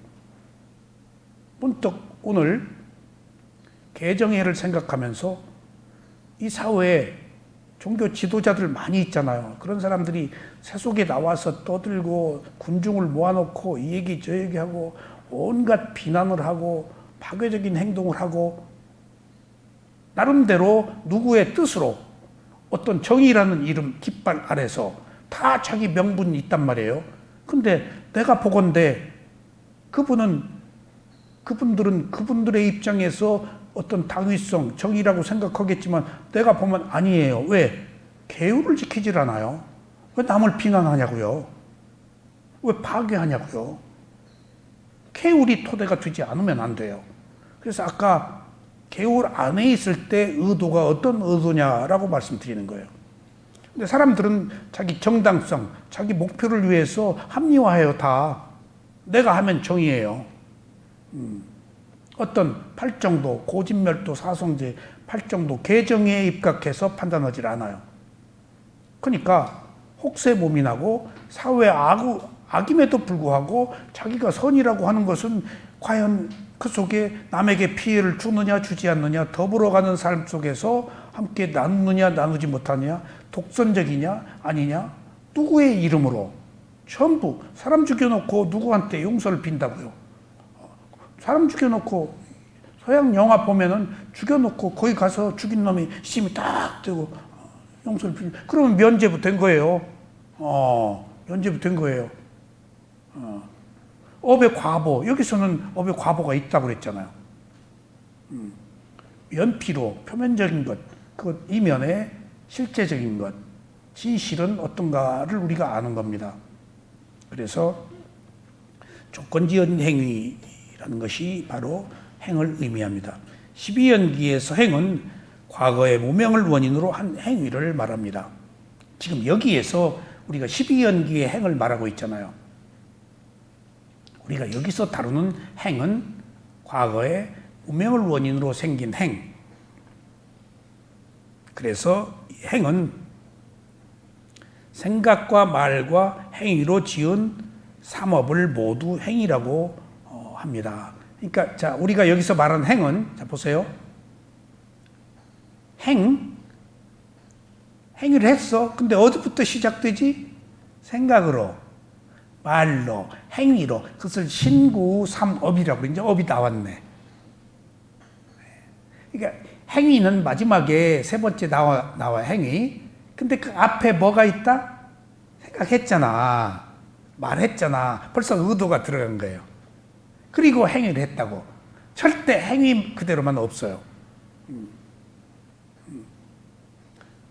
Speaker 1: 문득 오늘 개정회를 생각하면서 이 사회에 종교 지도자들 많이 있잖아요. 그런 사람들이 세속에 나와서 떠들고 군중을 모아놓고 이 얘기 저 얘기하고 온갖 비난을 하고 파괴적인 행동을 하고 나름대로 누구의 뜻으로 어떤 정의라는 이름 깃발 아래서 다 자기 명분이 있단 말이에요. 근데 내가 보건대 그분들은 그분들의 입장에서 어떤 당위성, 정의라고 생각하겠지만 내가 보면 아니에요. 왜? 계율을 지키질 않아요. 왜 남을 비난하냐고요. 왜 파괴하냐고요. 계율이 토대가 되지 않으면 안 돼요. 그래서 아까 개울 안에 있을 때 의도가 어떤 의도냐라고 말씀드리는 거예요. 근데 사람들은 자기 정당성, 자기 목표를 위해서 합리화해요, 다. 내가 하면 정의예요. 어떤 팔정도, 고진멸도, 사성제, 팔정도, 개정에 입각해서 판단하지 않아요. 그러니까 혹세무민하고 사회 악임에도 불구하고 자기가 선이라고 하는 것은 과연 그 속에 남에게 피해를 주느냐 주지 않느냐, 더불어가는 삶 속에서 함께 나누느냐 나누지 못하느냐, 독선적이냐 아니냐, 누구의 이름으로 전부 사람 죽여놓고 누구한테 용서를 빈다고요. 사람 죽여놓고 서양 영화 보면은 죽여놓고 거기 가서 죽인 놈이 심이 딱 되고 용서를 빈, 그러면 면죄부 된 거예요. 면죄부 된 거예요. 업의 과보, 여기서는 업의 과보가 있다고 그랬잖아요. 면피로 표면적인 것, 그것 이면에 실제적인 것, 진실은 어떤가를 우리가 아는 겁니다. 그래서 조건지은 행위라는 것이 바로 행을 의미합니다. 12연기에서 행은 과거의 무명을 원인으로 한 행위를 말합니다. 지금 여기에서 우리가 12연기의 행을 말하고 있잖아요. 우리가 여기서 다루는 행은 과거의 무명을 원인으로 생긴 행. 그래서 행은 생각과 말과 행위로 지은 삼업을 모두 행위라고 합니다. 그러니까 자, 우리가 여기서 말하는 행은, 자 보세요. 행위를 했어. 근데 어디부터 시작되지? 생각으로, 말로, 행위로. 그것을 신구삼업이라고 이제 업이 나왔네. 그러니까 행위는 마지막에 세 번째 나와 행위. 근데 그 앞에 뭐가 있다? 생각했잖아. 말했잖아. 벌써 의도가 들어간 거예요. 그리고 행위를 했다고. 절대 행위 그대로만 없어요.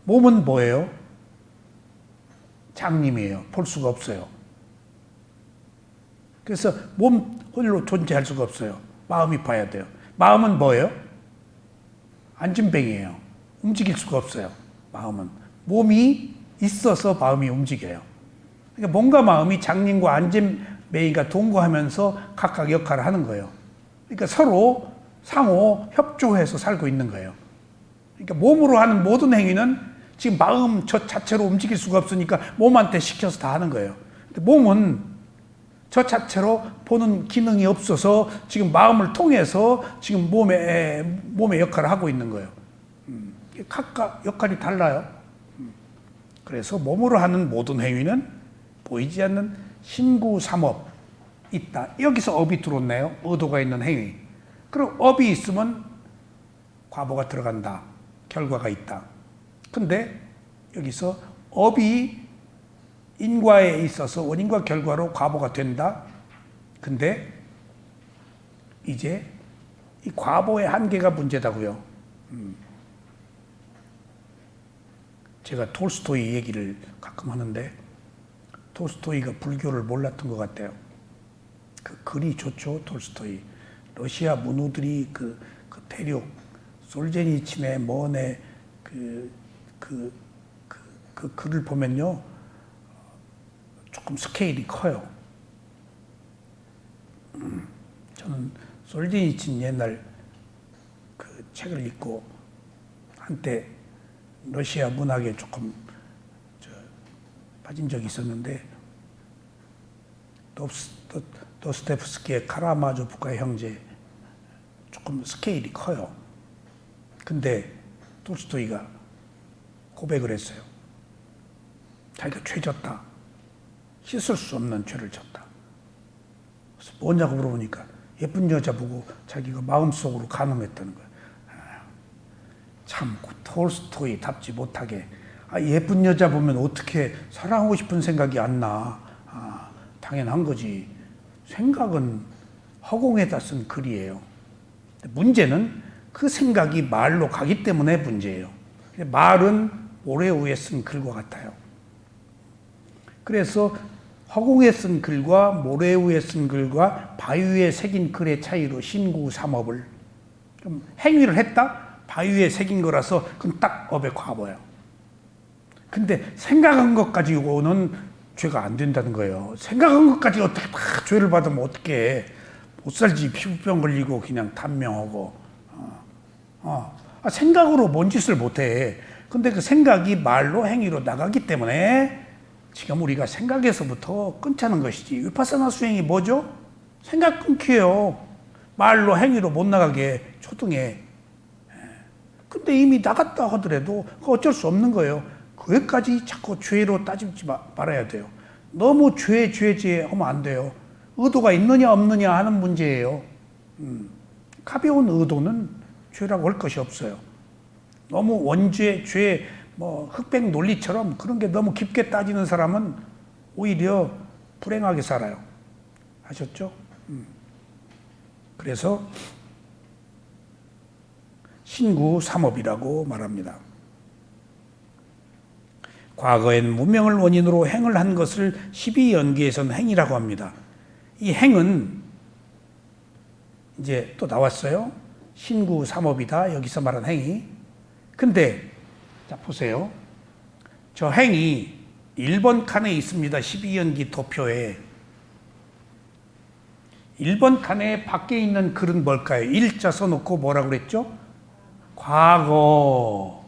Speaker 1: 몸은 뭐예요? 장님이에요. 볼 수가 없어요. 그래서 몸 홀로 존재할 수가 없어요. 마음이 봐야 돼요. 마음은 뭐예요? 안진뱅이에요. 움직일 수가 없어요. 마음은. 몸이 있어서 마음이 움직여요. 그러니까 몸과 마음이 장님과 안진뱅이가 동거하면서 각각 역할을 하는 거예요. 그러니까 서로 상호 협조해서 살고 있는 거예요. 그러니까 몸으로 하는 모든 행위는 지금 마음 저 자체로 움직일 수가 없으니까 몸한테 시켜서 다 하는 거예요. 근데 몸은 저 자체로 보는 기능이 없어서 지금 마음을 통해서 지금 몸의 역할을 하고 있는 거예요. 각각 역할이 달라요. 그래서 몸으로 하는 모든 행위는 보이지 않는 신구삼업 있다. 여기서 업이 들어왔네요. 의도가 있는 행위. 그리고 업이 있으면 과보가 들어간다. 결과가 있다. 근데 여기서 업이 인과에 있어서 원인과 결과로 과보가 된다. 근데 이제 이 과보의 한계가 문제다고요. 제가 톨스토이 얘기를 가끔 하는데 톨스토이가 불교를 몰랐던 것 같아요. 그 글이 좋죠, 톨스토이. 러시아 문우들이 그 대륙 솔제니친의 먼의 그 글을 보면요, 조금 스케일이 커요. 저는 솔제니친 옛날 그 책을 읽고 한때 러시아 문학에 조금 빠진 적이 있었는데, 도스토옙스키의 카라마조프카의 형제, 조금 스케일이 커요. 근데 톨스토이가 고백을 했어요. 자기가 죄 졌다. 씻을 수 없는 죄를 졌다. 그래서 뭐냐고 물어보니까 예쁜 여자 보고 자기가 마음속으로 간음했다는 거예요. 참 톨스토이답지 못하게, 예쁜 여자 보면 어떻게 사랑하고 싶은 생각이 안 나. 당연한 거지. 생각은 허공에다 쓴 글이에요. 문제는 그 생각이 말로 가기 때문에 문제예요. 말은 모래 위에 쓴 글과 같아요. 그래서 허공에 쓴 글과 모래 위에 쓴 글과 바위 위에 새긴 글의 차이로 신구삼업을 그럼 행위를 했다? 바위에 새긴 거라서 그건 딱 업의 과보예요. 근데 생각한 것 가지고는 죄가 안 된다는 거예요. 생각한 것까지 어떻게 다 죄를 받으면 어떻게 못 살지. 피부병 걸리고 그냥 단명하고. 생각으로 뭔 짓을 못해. 근데 그 생각이 말로 행위로 나가기 때문에 지금 우리가 생각에서부터 끊자는 것이지. 위파사나 수행이 뭐죠? 생각 끊기예요. 말로 행위로 못 나가게 초등에. 근데 이미 나갔다 하더라도 어쩔 수 없는 거예요. 그것까지 자꾸 죄로 따지지 말아야 돼요. 너무 죄 하면 안 돼요. 의도가 있느냐 없느냐 하는 문제예요. 가벼운 의도는 죄라고 할 것이 없어요. 너무 원죄, 죄, 흑백 논리처럼 그런 게 너무 깊게 따지는 사람은 오히려 불행하게 살아요. 아셨죠? 그래서 신구 삼업이라고 말합니다. 과거엔 무명을 원인으로 행을 한 것을 12연기에서는 행이라고 합니다. 이 행은 이제 또 나왔어요. 신구 삼업이다. 여기서 말한 행이. 근데 자 보세요. 저 행이 1번 칸에 있습니다. 12연기 도표에. 1번 칸에 밖에 있는 글은 뭘까요? 일자 써놓고 뭐라고 그랬죠? 과거.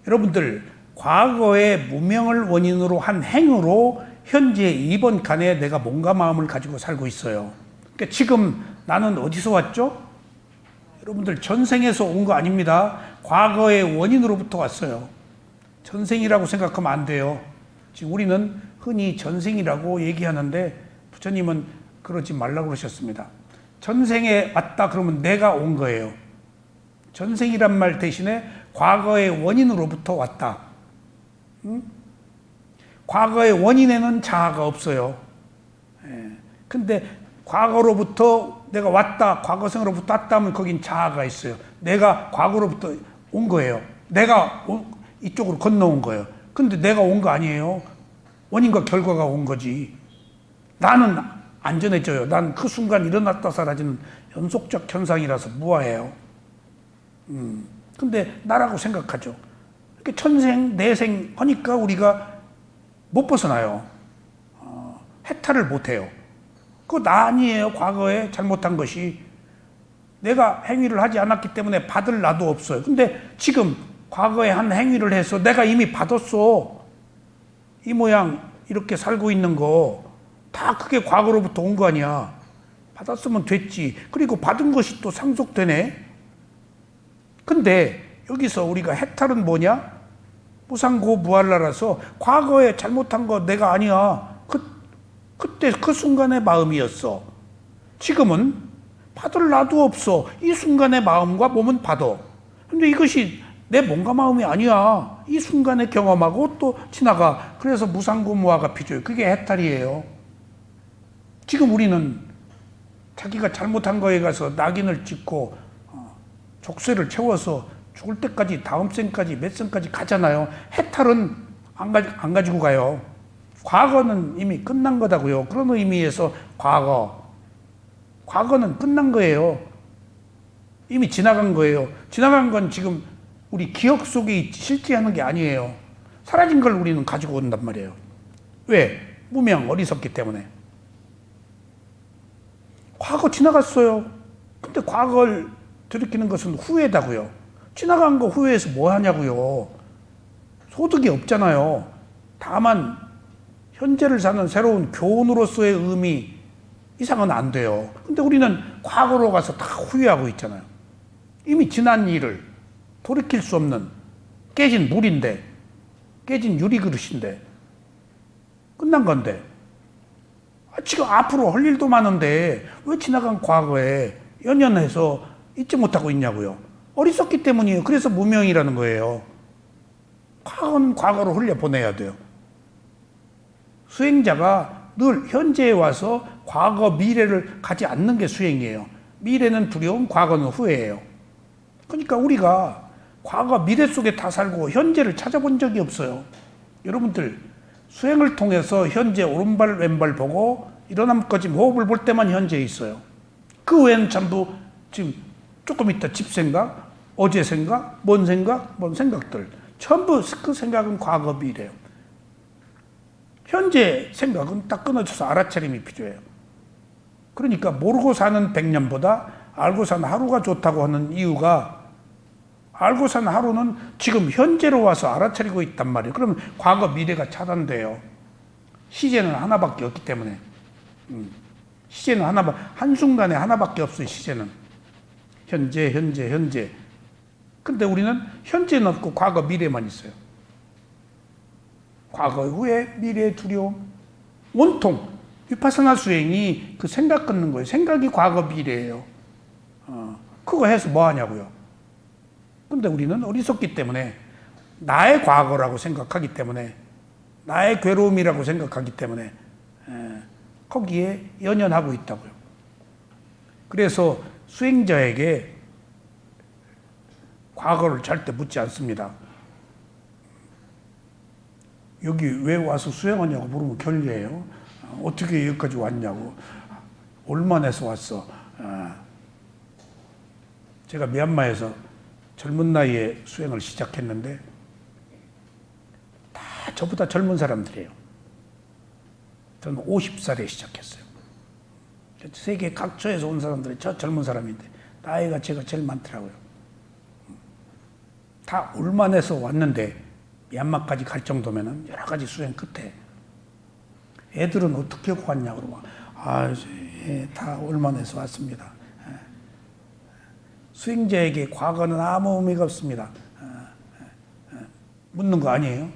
Speaker 1: 여러분들 과거에 무명을 원인으로 한 행으로 현재 2번 칸에 내가 몸과 마음을 가지고 살고 있어요. 그러니까 지금 나는 어디서 왔죠? 여러분들 전생에서 온 거 아닙니다. 과거의 원인으로부터 왔어요. 전생이라고 생각하면 안 돼요. 지금 우리는 흔히 전생이라고 얘기하는데 부처님은 그러지 말라고 그러셨습니다. 전생에 왔다 그러면 내가 온 거예요. 전생이란 말 대신에 과거의 원인으로부터 왔다. 과거의 원인에는 자아가 없어요. 근데 과거로부터 내가 왔다, 과거생으로부터 왔다 하면 거긴 자아가 있어요. 내가 과거로부터 온 거예요. 내가 이쪽으로 건너온 거예요. 근데 내가 온 거 아니에요. 원인과 결과가 온 거지. 나는 안전해져요. 난 그 순간 일어났다 사라지는 연속적 현상이라서 무아해요. 근데 나라고 생각하죠. 이렇게 천생, 내생 하니까 우리가 못 벗어나요. 해탈을 못 해요. 그거 나 아니에요. 과거에 잘못한 것이. 내가 행위를 하지 않았기 때문에 받을 나도 없어요. 근데 지금 과거에 한 행위를 해서 내가 이미 받았어. 이 모양 이렇게 살고 있는 거 다 그게 과거로부터 온 거 아니야. 받았으면 됐지. 그리고 받은 것이 또 상속되네. 근데 여기서 우리가 해탈은 뭐냐? 무상고무한라라서 과거에 잘못한 거 내가 아니야. 그때 그 순간의 마음이었어. 지금은 받을 나도 없어. 이 순간의 마음과 몸은 받아. 근데 이것이 내 몸과 마음이 아니야. 이 순간에 경험하고 또 지나가. 그래서 무상고무화가 필요해요. 그게 해탈이에요. 지금 우리는 자기가 잘못한 거에 가서 낙인을 찍고 족쇄를 채워서 죽을 때까지 다음 생까지 몇 생까지 가잖아요. 해탈은 안 가지고 가요. 과거는 이미 끝난 거다고요. 그런 의미에서 과거는 끝난 거예요. 이미 지나간 거예요. 지나간 건 지금 우리 기억 속에 있지 실제 하는 게 아니에요. 사라진 걸 우리는 가지고 온단 말이에요. 왜? 무명, 어리석기 때문에. 과거 지나갔어요. 근데 과거를 들이키는 것은 후회다고요. 지나간 거 후회해서 뭐 하냐고요. 소득이 없잖아요. 다만 현재를 사는 새로운 교훈으로서의 의미 이상은 안 돼요. 근데 우리는 과거로 가서 다 후회하고 있잖아요. 이미 지난 일을 돌이킬 수 없는 깨진 물인데, 깨진 유리그릇인데 끝난 건데 지금 앞으로 할 일도 많은데 왜 지나간 과거에 연연해서 잊지 못하고 있냐고요. 어리석기 때문이에요. 그래서 무명이라는 거예요. 과거는 과거로 흘려보내야 돼요. 수행자가 늘 현재에 와서 과거, 미래를 가지 않는 게 수행이에요. 미래는 두려움, 과거는 후회예요. 그러니까 우리가 과거, 미래 속에 다 살고 현재를 찾아본 적이 없어요. 여러분들 수행을 통해서 현재 오른발 왼발 보고 일어남까지 호흡을 볼 때만 현재에 있어요. 그 외에는 전부 지금 조금 있다 집 생각, 어제 생각, 뭔 생각, 뭔 생각들. 전부 그 생각은 과거 미래예요. 현재 생각은 딱 끊어져서 알아차림이 필요해요. 그러니까 모르고 사는 100년보다 알고 사는 하루가 좋다고 하는 이유가 알고 사는 하루는 지금 현재로 와서 알아차리고 있단 말이에요. 그러면 과거 미래가 차단돼요. 시제는 하나밖에 없기 때문에. 시제는 한순간에 하나밖에 없어요. 시제는 현재. 근데 우리는 현재는 없고 과거 미래만 있어요. 과거 후에 미래의 두려움. 온통 위파사나 수행이 그 생각 끊는 거예요. 생각이 과거 미래예요. 그거 해서 뭐 하냐고요. 근데 우리는 어리석기 때문에 나의 과거라고 생각하기 때문에 나의 괴로움이라고 생각하기 때문에 거기에 연연하고 있다고요. 그래서 수행자에게 과거를 절대 묻지 않습니다. 여기 왜 와서 수행하냐고 물으면 결례예요. 어떻게 여기까지 왔냐고. 얼마나서 왔어. 제가 미얀마에서 젊은 나이에 수행을 시작했는데 다 저보다 젊은 사람들이에요. 저는 50살에 시작했어요. 세계 각처에서 온 사람들이 저 젊은 사람인데 나이가 제가 제일 많더라고요. 다 울만해서 왔는데 미얀마까지 갈 정도면 여러 가지 수행 끝에 애들은 어떻게 왔냐고 그러고 다 울만해서 왔습니다. 수행자에게 과거는 아무 의미가 없습니다. 묻는 거 아니에요.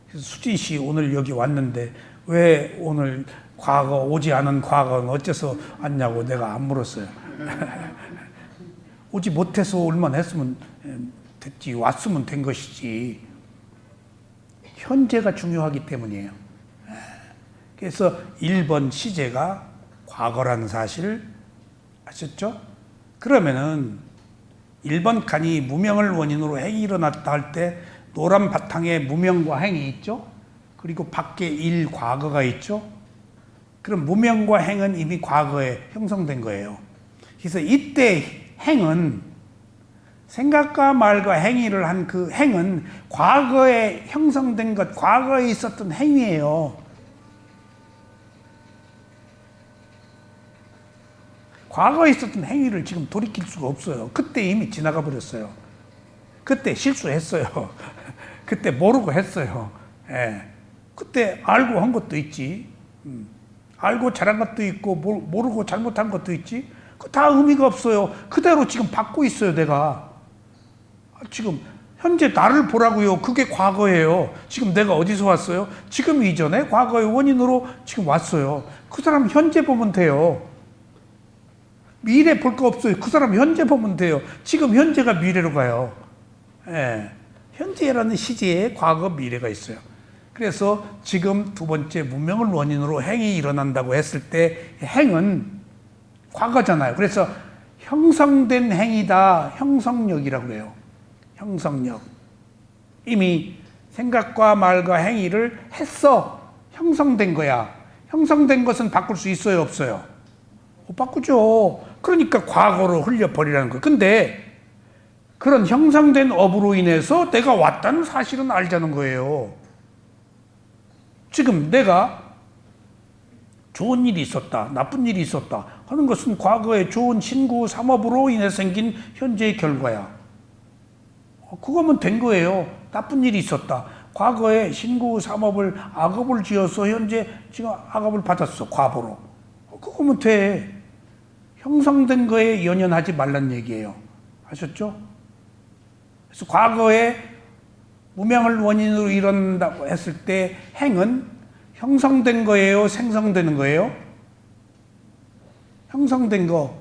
Speaker 1: 그래서 수진 씨 오늘 여기 왔는데 왜 오늘 과거 오지 않은 과거는 어째서 왔냐고 내가 안 물었어요. 오지 못해서 올만 했으면 됐지, 왔으면 된 것이지. 현재가 중요하기 때문이에요. 그래서 1번 시제가 과거라는 사실을 아셨죠? 그러면은 1번 칸이 무명을 원인으로 행이 일어났다 할 때 노란 바탕에 무명과 행이 있죠? 그리고 밖에 과거가 있죠? 그럼 무명과 행은 이미 과거에 형성된 거예요. 그래서 이때 행은 생각과 말과 행위를 한 그 행은 과거에 형성된 것, 과거에 있었던 행위예요. 과거에 있었던 행위를 지금 돌이킬 수가 없어요. 그때 이미 지나가 버렸어요. 그때 실수했어요. 그때 모르고 했어요. 그때 알고 한 것도 있지. 알고 잘한 것도 있고 모르고 잘못한 것도 있지. 그 다 의미가 없어요. 그대로 지금 받고 있어요, 내가. 지금 현재 나를 보라고요. 그게 과거예요. 지금 내가 어디서 왔어요? 지금 이전에 과거의 원인으로 지금 왔어요. 그 사람 현재 보면 돼요. 미래 볼 거 없어요. 그 사람 현재 보면 돼요. 지금 현재가 미래로 가요. 현재라는 시제에 과거, 미래가 있어요. 그래서 지금 두 번째 무명을 원인으로 행이 일어난다고 했을 때 행은 과거잖아요. 그래서 형성된 행이다. 형성력이라고 그래요. 형성력. 이미 생각과 말과 행위를 했어. 형성된 거야. 형성된 것은 바꿀 수 있어요? 없어요? 못 바꾸죠. 그러니까 과거로 흘려버리라는 거예요. 근데 그런 형성된 업으로 인해서 내가 왔다는 사실은 알자는 거예요. 지금 내가 좋은 일이 있었다, 나쁜 일이 있었다 하는 것은 과거의 좋은 신구 삼업으로 인해 생긴 현재의 결과야. 그거면 된 거예요. 나쁜 일이 있었다. 과거에 신구 삼업을 악업을 지어서 현재 지금 악업을 받았어. 과보로. 그거면 돼. 형성된 거에 연연하지 말란 얘기예요. 아셨죠? 그래서 과거에 무명을 원인으로 일어난다고 했을 때 행은 형성된 거예요? 생성되는 거예요? 형성된 거.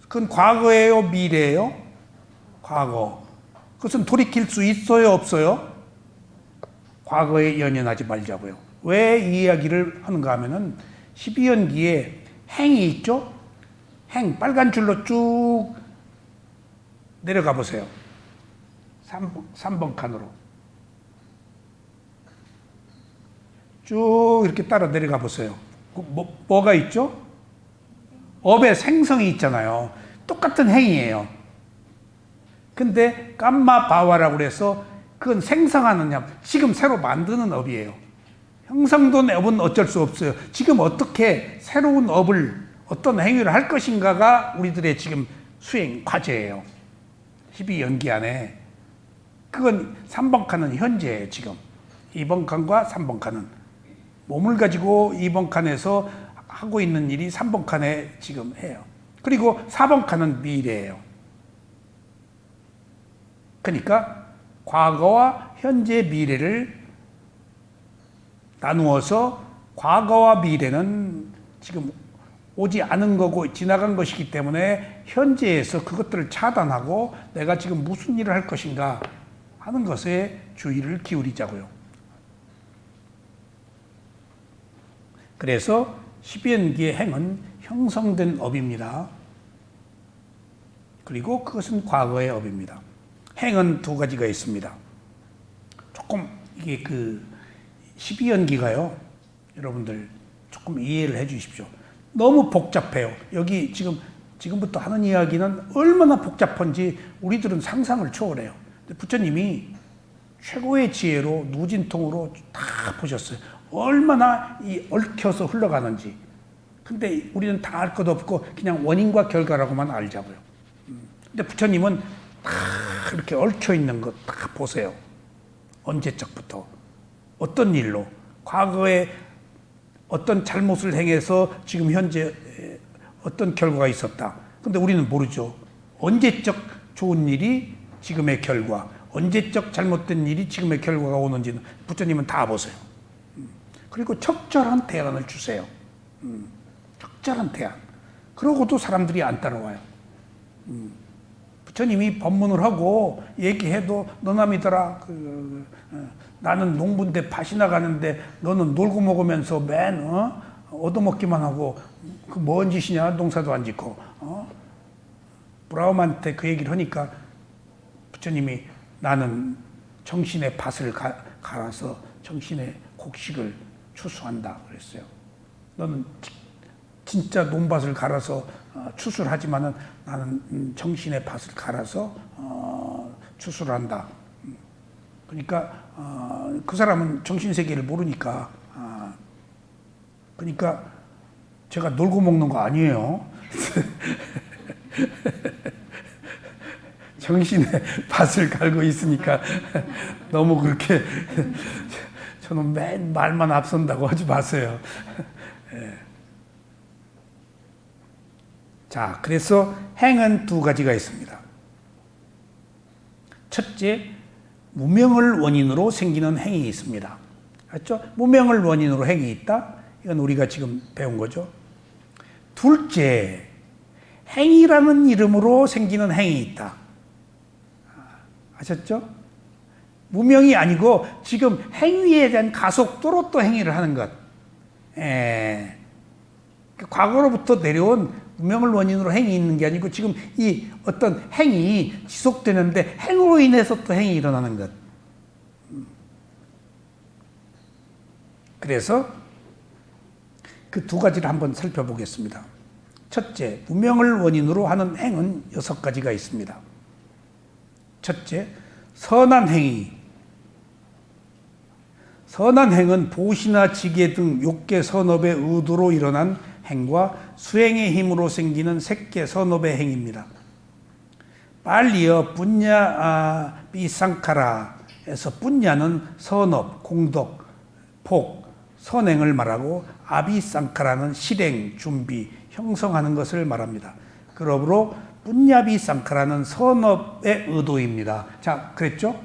Speaker 1: 그건 과거예요? 미래예요? 과거. 그것은 돌이킬 수 있어요? 없어요? 과거에 연연하지 말자고요. 왜 이 이야기를 하는가 하면은 12연기에 행이 있죠? 행, 빨간 줄로 쭉 내려가 보세요. 3번 칸으로. 쭉 이렇게 따라 내려가 보세요. 뭐가 있죠? 업의 생성이 있잖아요. 똑같은 행위예요. 근데 감마 바와라고 그래서 그건 생성하는 업, 지금 새로 만드는 업이에요. 형성된 업은 어쩔 수 없어요. 지금 어떻게 새로운 업을, 어떤 행위를 할 것인가가 우리들의 지금 수행 과제예요. 12연기 안에. 그건 3번 칸은 현재예요, 지금. 2번 칸과 3번 칸은. 몸을 가지고 2번 칸에서 하고 있는 일이 3번 칸에 지금 해요. 그리고 4번 칸은 미래예요. 그러니까 과거와 현재, 미래를 나누어서 과거와 미래는 지금 오지 않은 거고 지나간 것이기 때문에 현재에서 그것들을 차단하고 내가 지금 무슨 일을 할 것인가 하는 것에 주의를 기울이자고요. 그래서 12연기의 행은 형성된 업입니다. 그리고 그것은 과거의 업입니다. 행은 두 가지가 있습니다. 조금 이게 12연기가요. 여러분들 조금 이해를 해 주십시오. 너무 복잡해요. 여기 지금부터 하는 이야기는 얼마나 복잡한지 우리들은 상상을 초월해요. 근데 부처님이 최고의 지혜로 누진통으로 다 보셨어요. 얼마나 얽혀서 흘러가는지. 근데 우리는 다 알 것 없고 그냥 원인과 결과라고만 알자고요. 근데 부처님은 다 이렇게 얽혀 있는 것 다 보세요. 언제적부터 어떤 일로 과거에 어떤 잘못을 행해서 지금 현재 어떤 결과가 있었다. 근데 우리는 모르죠. 언제적 좋은 일이 지금의 결과, 언제적 잘못된 일이 지금의 결과가 오는지는 부처님은 다 보세요. 그리고 적절한 대안을 주세요. 적절한 대안. 그러고도 사람들이 안 따라와요. 부처님이 법문을 하고 얘기해도 너남이더라. 나는 농부인데 밭이나 가는데 너는 놀고 먹으면서 맨 얻어먹기만 하고 그 뭔 짓이냐, 농사도 안 짓고. 브라움한테 그 얘기를 하니까 부처님이 나는 정신의 밭을 갈아서 정신의 곡식을 추수한다 그랬어요. 너는 진짜 논밭을 갈아서 추수를 하지만은 나는 정신의 밭을 갈아서 추수를 한다. 그러니까 그 사람은 정신세계를 모르니까 그러니까 제가 놀고 먹는 거 아니에요. 정신의 밭을 갈고 있으니까 너무 그렇게 저는 맨 말만 앞선다고 하지 마세요. 자, 그래서 행은 두 가지가 있습니다. 첫째, 무명을 원인으로 생기는 행이 있습니다. 맞죠? 무명을 원인으로 행이 있다. 이건 우리가 지금 배운 거죠. 둘째, 행이라는 이름으로 생기는 행이 있다. 아셨죠? 무명이 아니고 지금 행위에 대한 가속도로 또 행위를 하는 것. 과거로부터 내려온 무명을 원인으로 행이 있는 게 아니고 지금 이 어떤 행이 지속되는데 행으로 인해서 또 행이 일어나는 것. 그래서 그 두 가지를 한번 살펴보겠습니다. 첫째, 무명을 원인으로 하는 행은 6가지가 있습니다. 첫째, 선한 행위. 선한 행은 보시나 지계 등 욕계 선업의 의도로 일어난 행과 수행의 힘으로 생기는 색계 선업의 행입니다. 빨리어 분야 비상카라에서 분야는 선업, 공덕, 복, 선행을 말하고 아비상카라는 실행, 준비, 형성하는 것을 말합니다. 그러므로 분야비상카라는 선업의 의도입니다. 자, 그랬죠?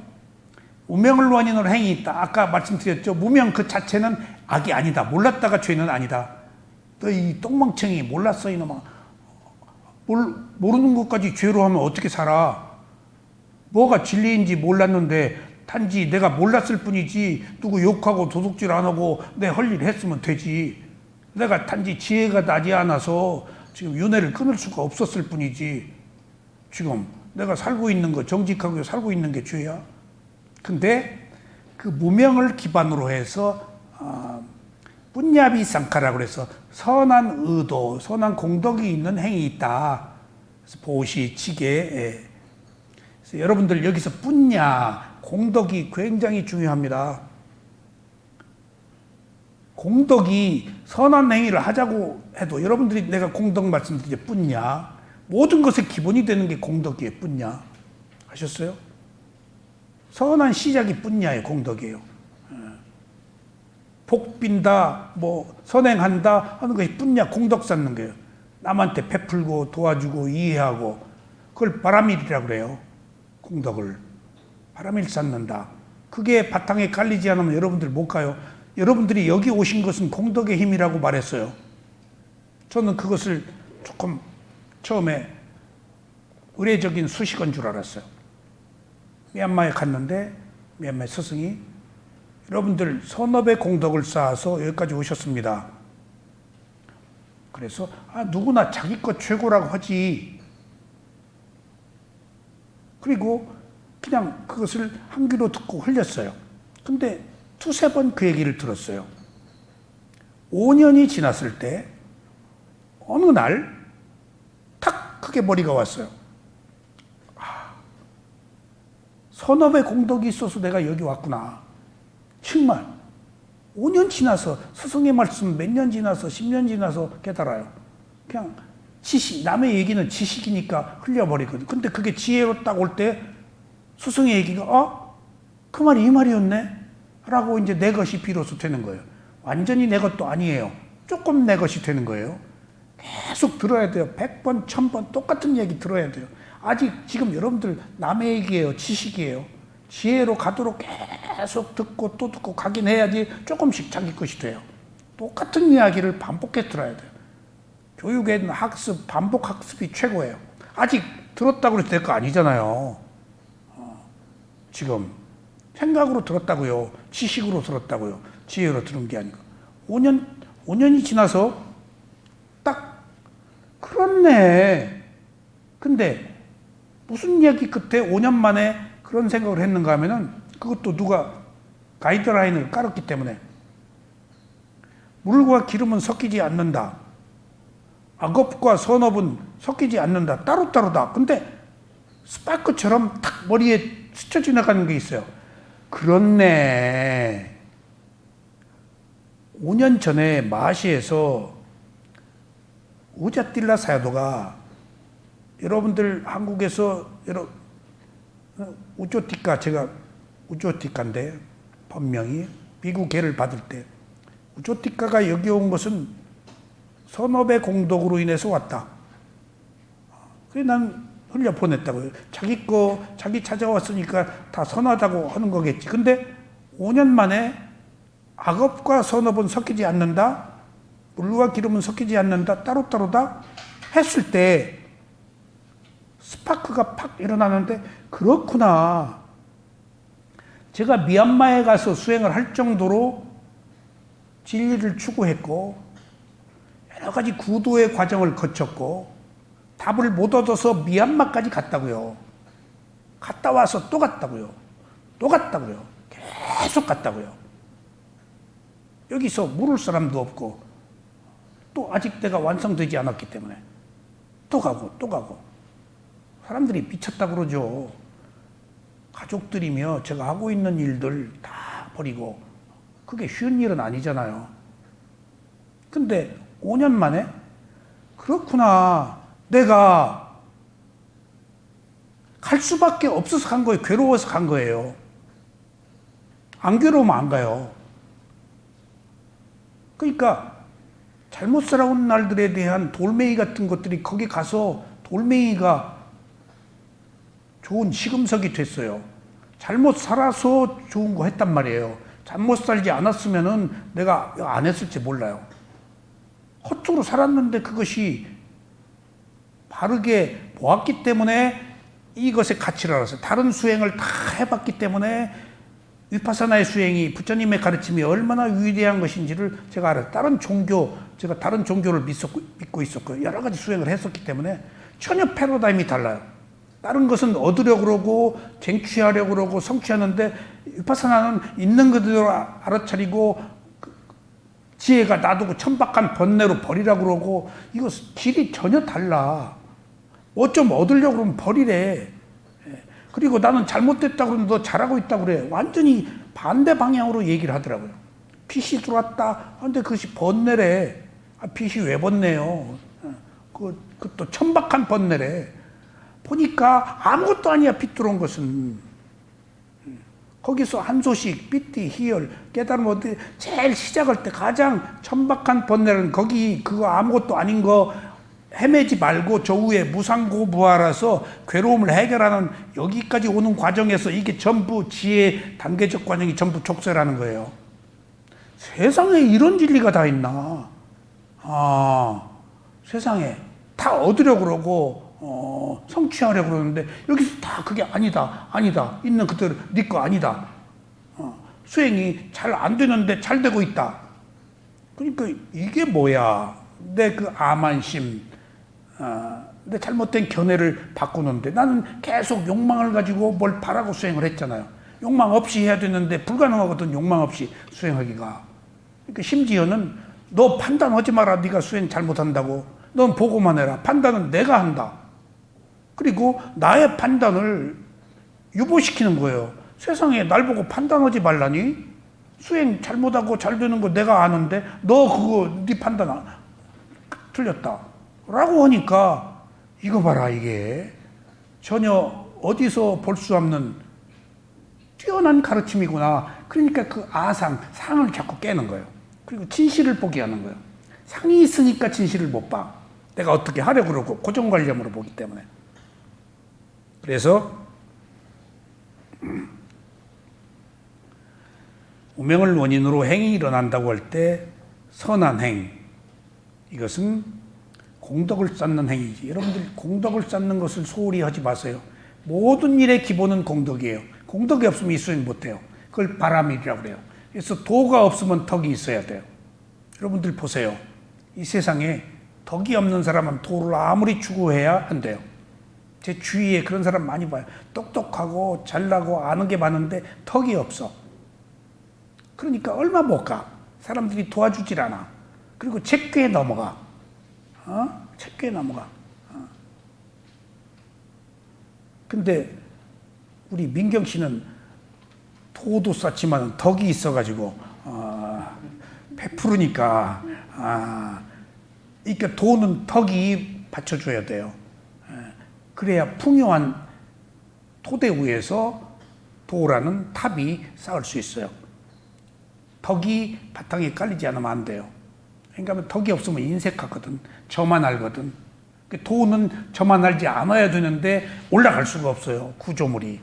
Speaker 1: 무명을 원인으로 행이 있다. 아까 말씀드렸죠? 무명 그 자체는 악이 아니다. 몰랐다가 죄는 아니다. 너 이 똥멍청이 몰랐어 이놈아. 모르는 것까지 죄로 하면 어떻게 살아? 뭐가 진리인지 몰랐는데 단지 내가 몰랐을 뿐이지 누구 욕하고 도둑질 안 하고 내 할 일 했으면 되지. 내가 단지 지혜가 나지 않아서 지금 윤회를 끊을 수가 없었을 뿐이지. 지금 내가 살고 있는 거 정직하게 살고 있는 게 죄야. 근데 그 무명을 기반으로 해서 뿐야비 상카라고 그래서 선한 의도, 선한 공덕이 있는 행위 있다. 그래서 보시, 지게. 그래서 여러분들 여기서 뿐야, 공덕이 굉장히 중요합니다. 공덕이 선한 행위를 하자고 해도 여러분들이 내가 공덕 말씀드리죠. 뿐야. 모든 것의 기본이 되는 게 공덕이에요. 뿐야. 아셨어요? 선한 시작이 뿐야예요. 공덕이에요. 복 빈다, 뭐 선행한다 하는 것이 뿐야, 공덕 쌓는 거예요. 남한테 베풀고 도와주고 이해하고 그걸 바라밀이라고 그래요. 공덕을 바라밀 쌓는다. 그게 바탕에 깔리지 않으면 여러분들 못 가요. 여러분들이 여기 오신 것은 공덕의 힘이라고 말했어요. 저는 그것을 조금 처음에 의례적인 수식어인 줄 알았어요. 미얀마에 갔는데 미얀마의 스승이 여러분들 선업의 공덕을 쌓아서 여기까지 오셨습니다. 그래서 누구나 자기 것 최고라고 하지. 그리고 그냥 그것을 한 귀로 듣고 흘렸어요. 근데 두세 번 그 얘기를 들었어요. 5년이 지났을 때 어느 날 탁 크게 머리가 왔어요. 선업의 공덕이 있어서 내가 여기 왔구나. 정말 5년 지나서 스승의 말씀 몇 년 지나서 10년 지나서 깨달아요. 그냥 지식, 남의 얘기는 지식이니까 흘려버리거든. 근데 그게 지혜로 딱 올 때 스승의 얘기가 그 말이 이 말이었네? 라고 이제 내 것이 비로소 되는 거예요. 완전히 내 것도 아니에요. 조금 내 것이 되는 거예요. 계속 들어야 돼요. 100번, 1000번 똑같은 얘기 들어야 돼요. 아직 지금 여러분들 남의 얘기예요. 지식이에요. 지혜로 가도록 계속 듣고 또 듣고 가긴 해야지 조금씩 자기 것이 돼요. 똑같은 이야기를 반복해 들어야 돼요. 교육에는 학습, 반복 학습이 최고예요. 아직 들었다고 해서 될 거 아니잖아요. 지금 생각으로 들었다고요. 지식으로 들었다고요. 지혜로 들은 게 아니고. 5년이 지나서 딱 그렇네. 근데 무슨 이야기 끝에 5년 만에 그런 생각을 했는가 하면은 그것도 누가 가이드라인을 깔았기 때문에 물과 기름은 섞이지 않는다. 악업과 선업은 섞이지 않는다. 따로따로다. 근데 스파크처럼 탁 머리에 스쳐 지나가는 게 있어요. 그렇네. 5년 전에 마시에서 우자틸라 사야도가 여러분들 한국에서 우조티카, 제가 우조티카인데 본명이 미국 계를 받을 때 우조티카가 여기 온 것은 선업의 공덕으로 인해서 왔다. 그래서 난 흘려보냈다고요. 자기 찾아왔으니까 다 선하다고 하는 거겠지. 근데 5년 만에 악업과 선업은 섞이지 않는다. 물과 기름은 섞이지 않는다. 따로따로다. 했을 때 스파크가 팍 일어나는데 그렇구나. 제가 미얀마에 가서 수행을 할 정도로 진리를 추구했고 여러 가지 구도의 과정을 거쳤고 답을 못 얻어서 미얀마까지 갔다고요. 갔다 와서 또 갔다고요. 또 갔다고요. 계속 갔다고요. 여기서 물을 사람도 없고 또 아직 때가 완성되지 않았기 때문에 또 가고 또 가고 사람들이 미쳤다 그러죠. 가족들이며 제가 하고 있는 일들 다 버리고 그게 쉬운 일은 아니잖아요. 근데 5년 만에 그렇구나. 내가 갈 수밖에 없어서 간 거예요. 괴로워서 간 거예요. 안 괴로우면 안 가요. 그러니까 잘못 살아온 날들에 대한 돌멩이 같은 것들이 거기 가서 돌멩이가 좋은 시금석이 됐어요. 잘못 살아서 좋은 거 했단 말이에요. 잘못 살지 않았으면은 내가 안 했을지 몰라요. 허투루 살았는데 그것이 바르게 보았기 때문에 이것의 가치를 알았어요. 다른 수행을 다 해봤기 때문에 위파사나의 수행이 부처님의 가르침이 얼마나 위대한 것인지를 제가 알아요. 제가 다른 종교를 믿고 있었고 여러 가지 수행을 했었기 때문에 전혀 패러다임이 달라요. 다른 것은 얻으려고 그러고 쟁취하려고 그러고 성취하는데 위파사나는 있는 그대로 알아차리고 지혜가 놔두고 천박한 번뇌로 버리라 그러고, 이거 질이 전혀 달라. 좀 얻으려고 그러면 버리래. 그리고 나는 잘못됐다 그러면 너 잘하고 있다 그래. 완전히 반대 방향으로 얘기를 하더라고요. 빚이 들어왔다. 근데 그것이 번뇌래. 빚이 왜 번뇌요? 그것도 천박한 번뇌래. 보니까 아무것도 아니야, 빚 들어온 것은. 거기서 한 소식, 삐띠, 희열, 깨달음 어디 제일 시작할 때 가장 천박한 번뇌는 거기 그거 아무것도 아닌 거 헤매지 말고 저 위에 무상고무하라서 괴로움을 해결하는 여기까지 오는 과정에서 이게 전부 지혜 단계적 과정이 전부 족쇄라는 거예요. 세상에 이런 진리가 다 있나? 세상에 다 얻으려고 그러고 성취하려고 그러는데 여기서 다 그게 아니다 있는 그대로 네 거 아니다. 수행이 잘 안 되는데 잘 되고 있다. 그러니까 이게 뭐야? 내 그 아만심, 내 잘못된 견해를 바꾸는데 나는 계속 욕망을 가지고 뭘 바라고 수행을 했잖아요. 욕망 없이 해야 되는데 불가능하거든, 욕망 없이 수행하기가. 그러니까 심지어는 너 판단하지 마라, 네가 수행 잘못한다고. 넌 보고만 해라. 판단은 내가 한다. 그리고 나의 판단을 유보시키는 거예요. 세상에 날 보고 판단하지 말라니? 수행 잘못하고 잘 되는 거 내가 아는데 너 그거 네 판단 틀렸다 라고 하니까 이거 봐라, 이게 전혀 어디서 볼 수 없는 뛰어난 가르침이구나. 그러니까 그 상을 자꾸 깨는 거예요. 그리고 진실을 보게 하는 거예요. 상이 있으니까 진실을 못 봐. 내가 어떻게 하려고 그러고 고정관념으로 보기 때문에. 그래서 무명을 원인으로 행이 일어난다고 할 때 선한 행, 이것은 공덕을 쌓는 행위지. 여러분들 공덕을 쌓는 것을 소홀히 하지 마세요. 모든 일의 기본은 공덕이에요. 공덕이 없으면 이 수행 못해요. 그걸 바람이라고 그래요. 그래서 도가 없으면 덕이 있어야 돼요. 여러분들 보세요. 이 세상에 덕이 없는 사람은 도를 아무리 추구해야 안 돼요. 제 주위에 그런 사람 많이 봐요. 똑똑하고 잘나고 아는 게 많은데 덕이 없어. 그러니까 얼마 못 가. 사람들이 도와주질 않아. 그리고 책괴에 넘어가. 책괴에 넘어가. 근데 우리 민경 씨는 도도 쌓지만 덕이 있어가지고 베푸르니까 그러니까 도는 덕이 받쳐줘야 돼요. 그래야 풍요한 토대 위에서 도라는 탑이 쌓을 수 있어요. 덕이 바탕에 깔리지 않으면 안 돼요. 그러니까 덕이 없으면 인색하거든. 저만 알거든. 도는 저만 알지 않아야 되는데 올라갈 수가 없어요, 구조물이.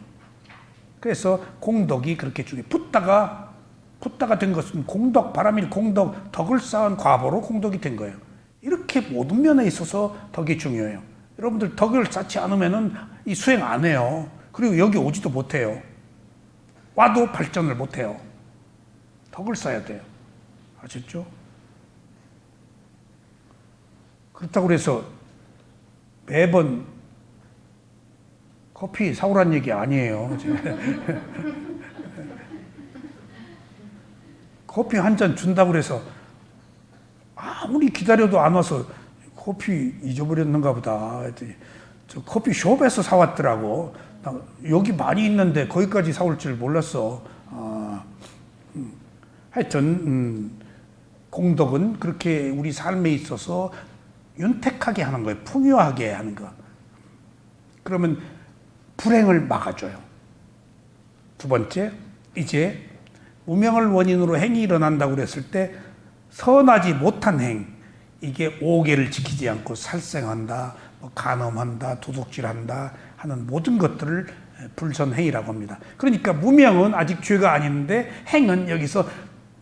Speaker 1: 그래서 공덕이 그렇게 중요해요. 붓다가 된 것은 공덕, 바람일 공덕, 덕을 쌓은 과보로 공덕이 된 거예요. 이렇게 모든 면에 있어서 덕이 중요해요. 여러분들 덕을 쌓지 않으면은 이 수행 안 해요. 그리고 여기 오지도 못해요. 와도 발전을 못해요. 덕을 쌓아야 돼요. 아셨죠? 그렇다고 해서 매번 커피 사오란 얘기 아니에요. 커피 한 잔 준다고 해서 아무리 기다려도 안 와서 커피 잊어버렸는가 보다. 저 커피숍에서 사왔더라고. 여기 많이 있는데 거기까지 사올 줄 몰랐어. 하여튼 공덕은 그렇게 우리 삶에 있어서 윤택하게 하는 거예요. 풍요하게 하는 거. 그러면 불행을 막아줘요. 두 번째, 이제 무명을 원인으로 행이 일어난다고 그랬을 때 선하지 못한 행, 이게 오계를 지키지 않고 살생한다, 간음한다, 도둑질한다 하는 모든 것들을 불선행이라고 합니다. 그러니까 무명은 아직 죄가 아닌데 행은 여기서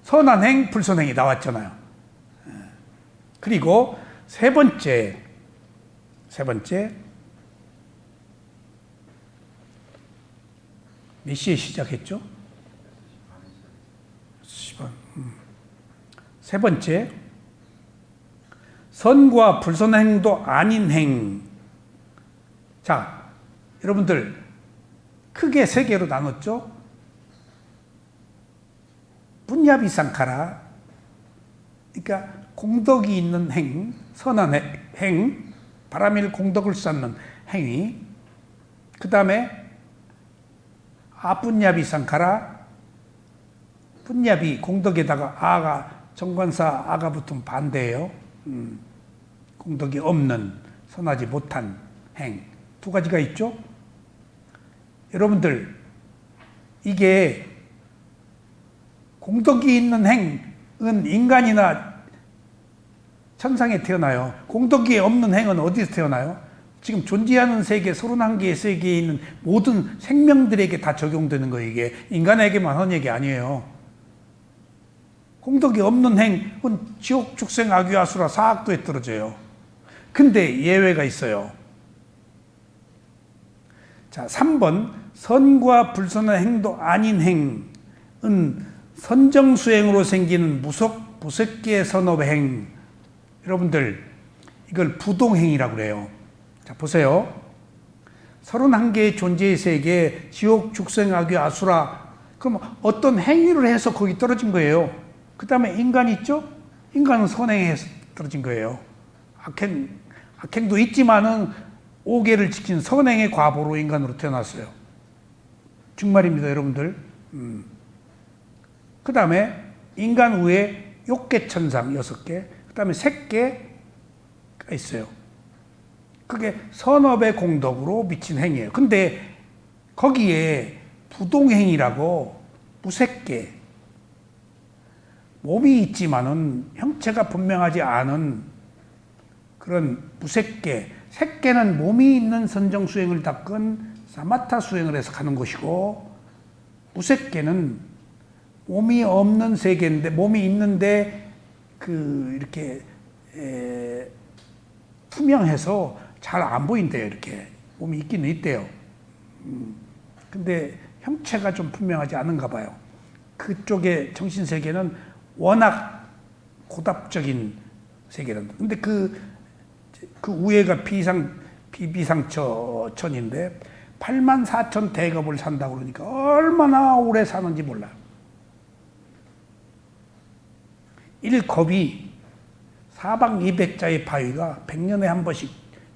Speaker 1: 선한 행, 불선행이 나왔잖아요. 그리고 세 번째 몇 시에 시작했죠? 10분. 세 번째, 선과 불선행도 아닌 행. 자, 여러분들 크게 세 개로 나눴죠? 분야비상카라, 그러니까 공덕이 있는 행, 선한 행, 바람일 공덕을 쌓는 행위. 그 다음에 아뿐야비 상카라, 뿐야비 공덕에다가 아가 정관사 아가 붙으면 반대예요. 공덕이 없는 선하지 못한 행 두 가지가 있죠. 여러분들 이게 공덕이 있는 행은 인간이나 천상에 태어나요. 공덕이 없는 행은 어디서 태어나요? 지금 존재하는 세계 31개의 세계에 있는 모든 생명들에게 다 적용되는 거예요. 이게 인간에게만 하는 얘기 아니에요. 공덕이 없는 행은 지옥, 축생, 악유, 아수라, 사악도에 떨어져요. 근데 예외가 있어요. 자, 3번 선과 불선한 행도 아닌 행은 선정수행으로 생기는 무섭게 선업의 행. 여러분들 이걸 부동행이라고 그래요. 자, 보세요. 31개의 존재의 세계, 지옥, 축생, 악유, 아수라. 그럼 어떤 행위를 해서 거기 떨어진 거예요. 그 다음에 인간이 있죠? 인간은 선행해서 떨어진 거예요. 악행도 있지만은 5계를 지킨 선행의 과보로 인간으로 태어났어요. 정말입니다, 여러분들. 그 다음에 인간 후에 6개 천상 6개, 그 다음에 색계가 있어요. 그게 선업의 공덕으로 미친 행위예요. 근데 거기에 부동행이라고 무색계, 몸이 있지만은 형체가 분명하지 않은 그런 무색계, 색계는 몸이 있는 선정 수행을 닦은 사마타 수행을 해서 가는 것이고, 무색계는 몸이 없는 세계인데, 몸이 있는데 이렇게 투명해서 잘 안 보인대요. 이렇게 몸이 있기는 있대요. 근데 형체가 좀 분명하지 않은가 봐요. 그쪽의 정신 세계는 워낙 고답적인 세계란다. 근데 그 우회가 비비상천인데 84,000 대겁을 산다고 그러니까 얼마나 오래 사는지 몰라요. 1겁이 사방 200자의 바위가 100년에 한 번씩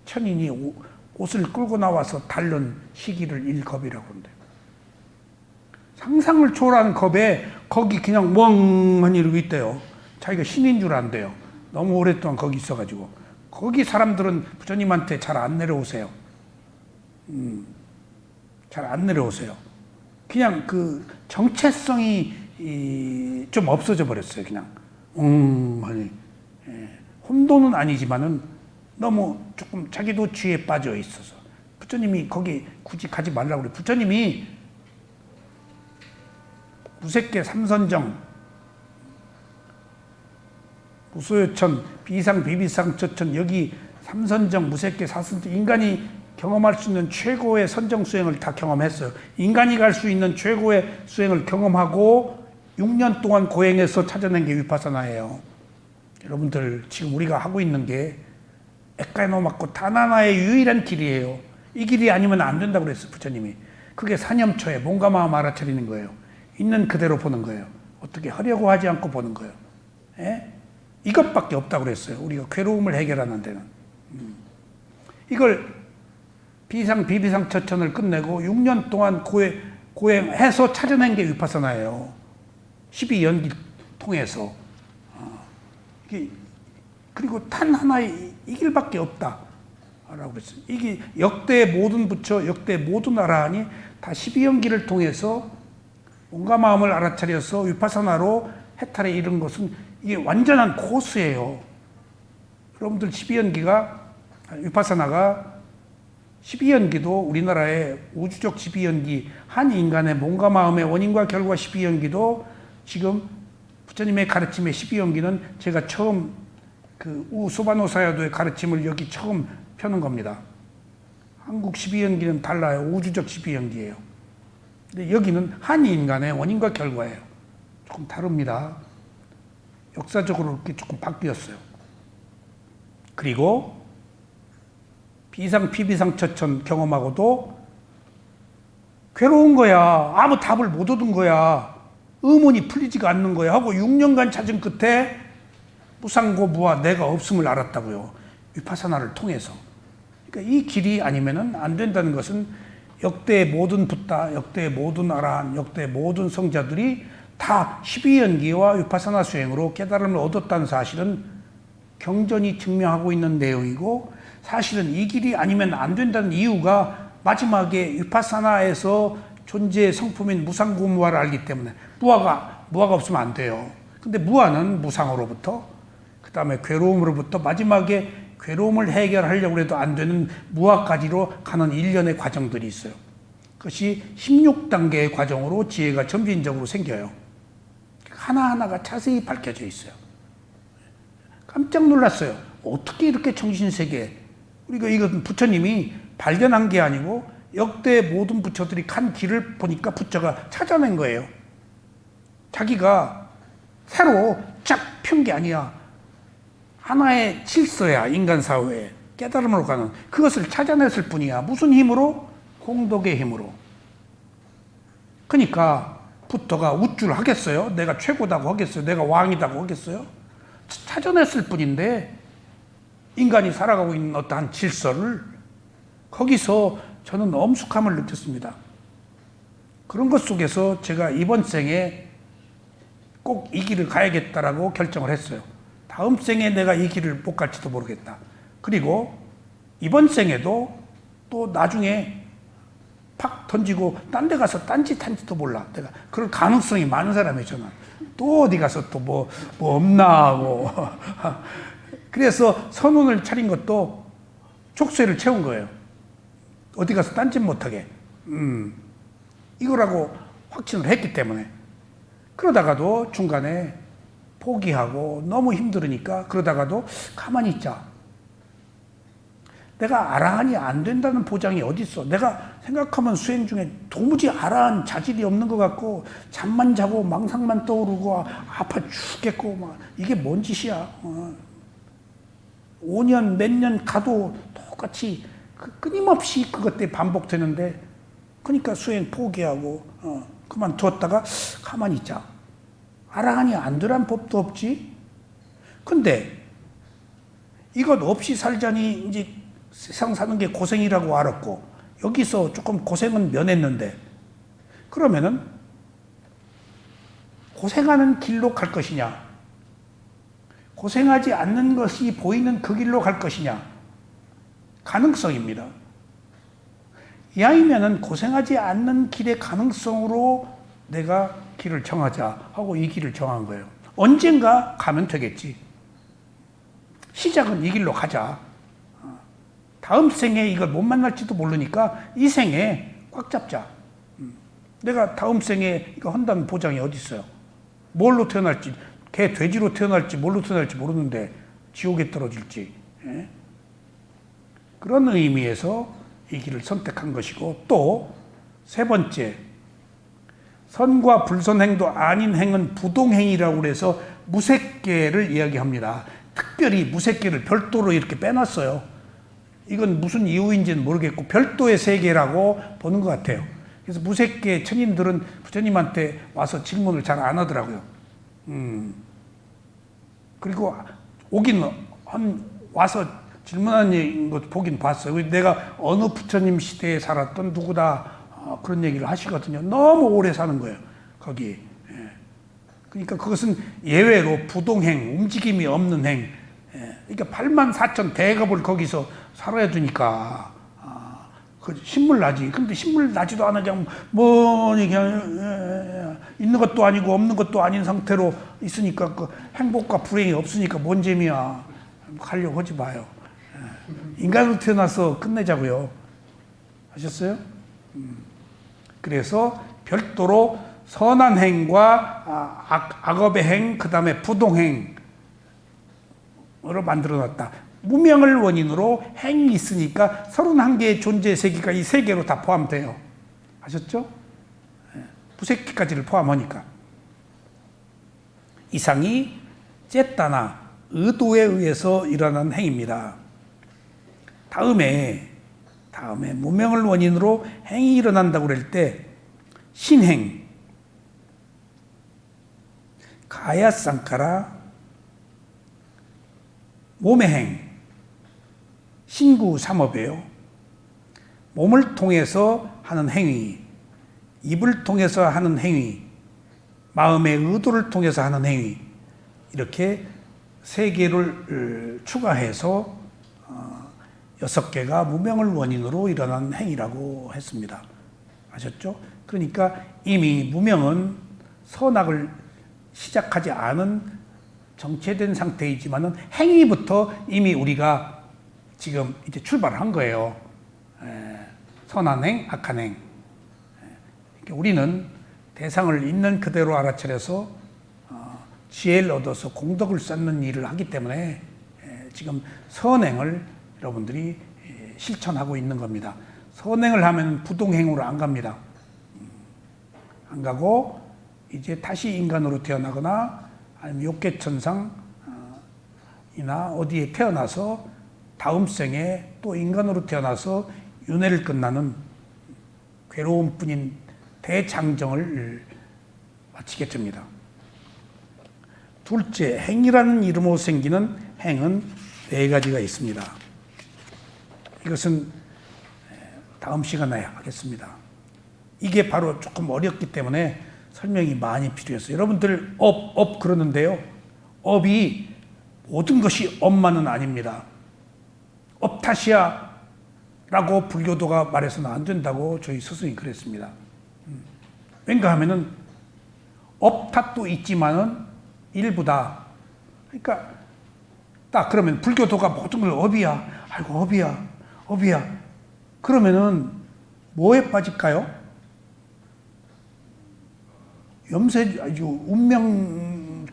Speaker 1: 천인이 옷을 끌고 나와서 닳는 시기를 1겁이라고 그런대요. 상상을 초월한 겁에 거기 그냥 멍하니 이러고 있대요. 자기가 신인 줄 안대요. 너무 오랫동안 거기 있어가지고. 거기 사람들은 부처님한테 잘 안 내려오세요. 잘 안 내려오세요. 그냥 그 정체성이 좀 없어져 버렸어요. 그냥 하니. 혼돈은 아니지만은 너무 조금 자기도 쥐에 빠져 있어서 부처님이 거기 굳이 가지 말라고 그래. 부처님이 무색계 삼선정, 무소요천, 비상, 비비상, 저천, 여기 삼선정, 무색계, 사선정, 인간이 경험할 수 있는 최고의 선정 수행을 다 경험했어요. 인간이 갈 수 있는 최고의 수행을 경험하고 6년 동안 고행해서 찾아낸 게 위파사나예요. 여러분들 지금 우리가 하고 있는 게 에까이노 맞고 다나나의 유일한 길이에요. 이 길이 아니면 안 된다고 그랬어요, 부처님이. 그게 사념초에 몸과 마음 알아차리는 거예요. 있는 그대로 보는 거예요. 어떻게 하려고 하지 않고 보는 거예요. 예? 이것밖에 없다고 그랬어요. 우리가 괴로움을 해결하는 데는. 이걸 비상, 비비상, 처천을 끝내고 6년 동안 고행해서 찾아낸 게 위파사나예요. 12연기 통해서. 그리고 단 하나의 이 길밖에 없다. 라고 그랬어요. 이게 역대 모든 부처, 역대 모든 아라한이 다 12연기를 통해서 몸과 마음을 알아차려서 위파사나로 해탈에 이른 것은 이게 완전한 코스예요. 여러분들 12연기가, 위파사나가 12연기도 우리나라의 우주적 12연기, 한 인간의 몸과 마음의 원인과 결과 12연기도 지금 부처님의 가르침의 12연기는 제가 처음 그 우소바노사야도의 가르침을 여기 처음 펴는 겁니다. 한국 12연기는 달라요. 우주적 12연기예요. 근데 여기는 한 인간의 원인과 결과예요. 조금 다릅니다. 역사적으로 이렇게 조금 바뀌었어요. 그리고 비상, 피비상, 처천 경험하고도 괴로운 거야. 아무 답을 못 얻은 거야. 의문이 풀리지가 않는 거야. 하고 6년간 찾은 끝에 무상고 무아 내가 없음을 알았다고요. 위파사나를 통해서. 그러니까 이 길이 아니면은 안 된다는 것은 역대 모든 붓다, 역대 모든 아라한, 역대 모든 성자들이 다 12연기와 위파사나 수행으로 깨달음을 얻었다는 사실은 경전이 증명하고 있는 내용이고, 사실은 이 길이 아니면 안 된다는 이유가 마지막에 위파사나에서 존재의 성품인 무상고무아를 알기 때문에 무아가 없으면 안 돼요. 근데 무아는 무상으로부터, 그 다음에 괴로움으로부터 마지막에 괴로움을 해결하려고 해도 안 되는 무아까지로 가는 일련의 과정들이 있어요. 그것이 16단계의 과정으로 지혜가 점진적으로 생겨요. 하나하나가 자세히 밝혀져 있어요. 깜짝 놀랐어요. 어떻게 이렇게 정신세계, 우리가 이건 부처님이 발견한 게 아니고 역대 모든 부처들이 간 길을 보니까 부처가 찾아낸 거예요. 자기가 새로 쫙 편 게 아니야. 하나의 질서야. 인간 사회에 깨달음으로 가는 그것을 찾아냈을 뿐이야. 무슨 힘으로? 공덕의 힘으로. 그러니까 부처가 우쭐 하겠어요? 내가 최고다고 하겠어요? 내가 왕이다고 하겠어요? 찾아냈을 뿐인데, 인간이 살아가고 있는 어떠한 질서를, 거기서 저는 엄숙함을 느꼈습니다. 그런 것 속에서 제가 이번 생에 꼭 이 길을 가야겠다라고 결정을 했어요. 다음 생에 내가 이 길을 못 갈지도 모르겠다. 그리고 이번 생에도 또 나중에 팍 던지고 딴 데 가서 딴짓 한지도 몰라. 내가 그럴 가능성이 많은 사람이잖아. 또 어디 가서 또 뭐 없나 하고. 그래서 선언을 차린 것도 족쇄를 채운 거예요. 어디 가서 딴짓 못하게. 이거라고 확신을 했기 때문에. 그러다가도 중간에 포기하고 너무 힘들으니까 그러다가도 가만히 있자. 내가 아라한이 안 된다는 보장이 어디 있어? 내가 생각하면 수행 중에 도무지 아라한 자질이 없는 것 같고, 잠만 자고 망상만 떠오르고 아파 죽겠고 막 이게 뭔 짓이야? 5년 몇 년 가도 똑같이 끊임없이 그것 때문에 반복되는데, 그러니까 수행 포기하고 그만두었다가 가만히 있자. 아라한이 안 되란 법도 없지. 근데 이것 없이 살자니 이제 세상 사는 게 고생이라고 알았고, 여기서 조금 고생은 면했는데, 그러면은 고생하는 길로 갈 것이냐, 고생하지 않는 것이 보이는 그 길로 갈 것이냐, 가능성입니다. 이왕이면은 고생하지 않는 길의 가능성으로 내가 길을 정하자 하고 이 길을 정한 거예요. 언젠가 가면 되겠지. 시작은 이 길로 가자. 다음 생에 이걸 못 만날지도 모르니까 이 생에 꽉 잡자. 내가 다음 생에 이거 한다는 보장이 어디 있어요? 뭘로 태어날지, 개 돼지로 태어날지 뭘로 태어날지 모르는데 지옥에 떨어질지. 그런 의미에서 이 길을 선택한 것이고, 또 세 번째, 선과 불선행도 아닌 행은 부동행이라고 해서 무색계를 이야기합니다. 특별히 무색계를 별도로 이렇게 빼놨어요. 이건 무슨 이유인지는 모르겠고 별도의 세계라고 보는 것 같아요. 그래서 무색계 천인들은 부처님한테 와서 질문을 잘 안 하더라고요. 그리고 오긴 와서 질문하는 것 보긴 봤어요. 내가 어느 부처님 시대에 살았던 누구다, 그런 얘기를 하시거든요. 너무 오래 사는 거예요, 거기. 그러니까 그것은 예외로 부동행, 움직임이 없는 행. 그러니까 84,000 대겁을 거기서 살아야 되니까 그 신물나지. 근데 신물나지도 않아. 그냥 뭐니 그냥 있는 것도 아니고 없는 것도 아닌 상태로 있으니까 그 행복과 불행이 없으니까 뭔 재미야. 가려고 하지 마요. 인간으로 태어나서 끝내자고요. 아셨어요? 그래서 별도로 선한 행과 악업의 행, 그 다음에 부동행으로 만들어놨다. 무명을 원인으로 행이 있으니까 31개의 존재 세계가 이 세 개로 다 포함돼요. 아셨죠? 무색기까지를 포함하니까. 이상이 쨌다나 의도에 의해서 일어난 행입니다. 다음에 무명을 원인으로 행이 일어난다고 그럴 때 신행, 가야상카라, 몸의 행, 신구 삼업이에요. 몸을 통해서 하는 행위, 입을 통해서 하는 행위, 마음의 의도를 통해서 하는 행위, 이렇게 3개를 추가해서 6개가 무명을 원인으로 일어난 행위라고 했습니다. 아셨죠? 그러니까 이미 무명은 선악을 시작하지 않은 정체된 상태이지만은 행위부터 이미 우리가 지금 이제 출발을 한 거예요. 선한 행, 악한 행. 우리는 대상을 있는 그대로 알아차려서 지혜를 얻어서 공덕을 쌓는 일을 하기 때문에 지금 선행을 여러분들이 실천하고 있는 겁니다. 선행을 하면 부동행으로 안 갑니다. 안 가고 이제 다시 인간으로 태어나거나 아니면 욕계천상이나 어디에 태어나서 다음 생에 또 인간으로 태어나서 윤회를 끝나는 괴로움뿐인 대장정을 마치게 됩니다. 둘째, 행이라는 이름으로 생기는 행은 4가지가 있습니다. 이것은 다음 시간에 하겠습니다. 이게 바로 조금 어렵기 때문에 설명이 많이 필요했어요. 여러분들 업 그러는데요. 업이 모든 것이 업만은 아닙니다. 업 탓이야 라고 불교도가 말해서는 안 된다고 저희 스승이 그랬습니다. 왠가 하면은 업 탓도 있지만은 일부다. 그러니까 딱 그러면 불교도가 모든 걸 업이야. 아이고 업이야. 그러면은 뭐에 빠질까요? 운명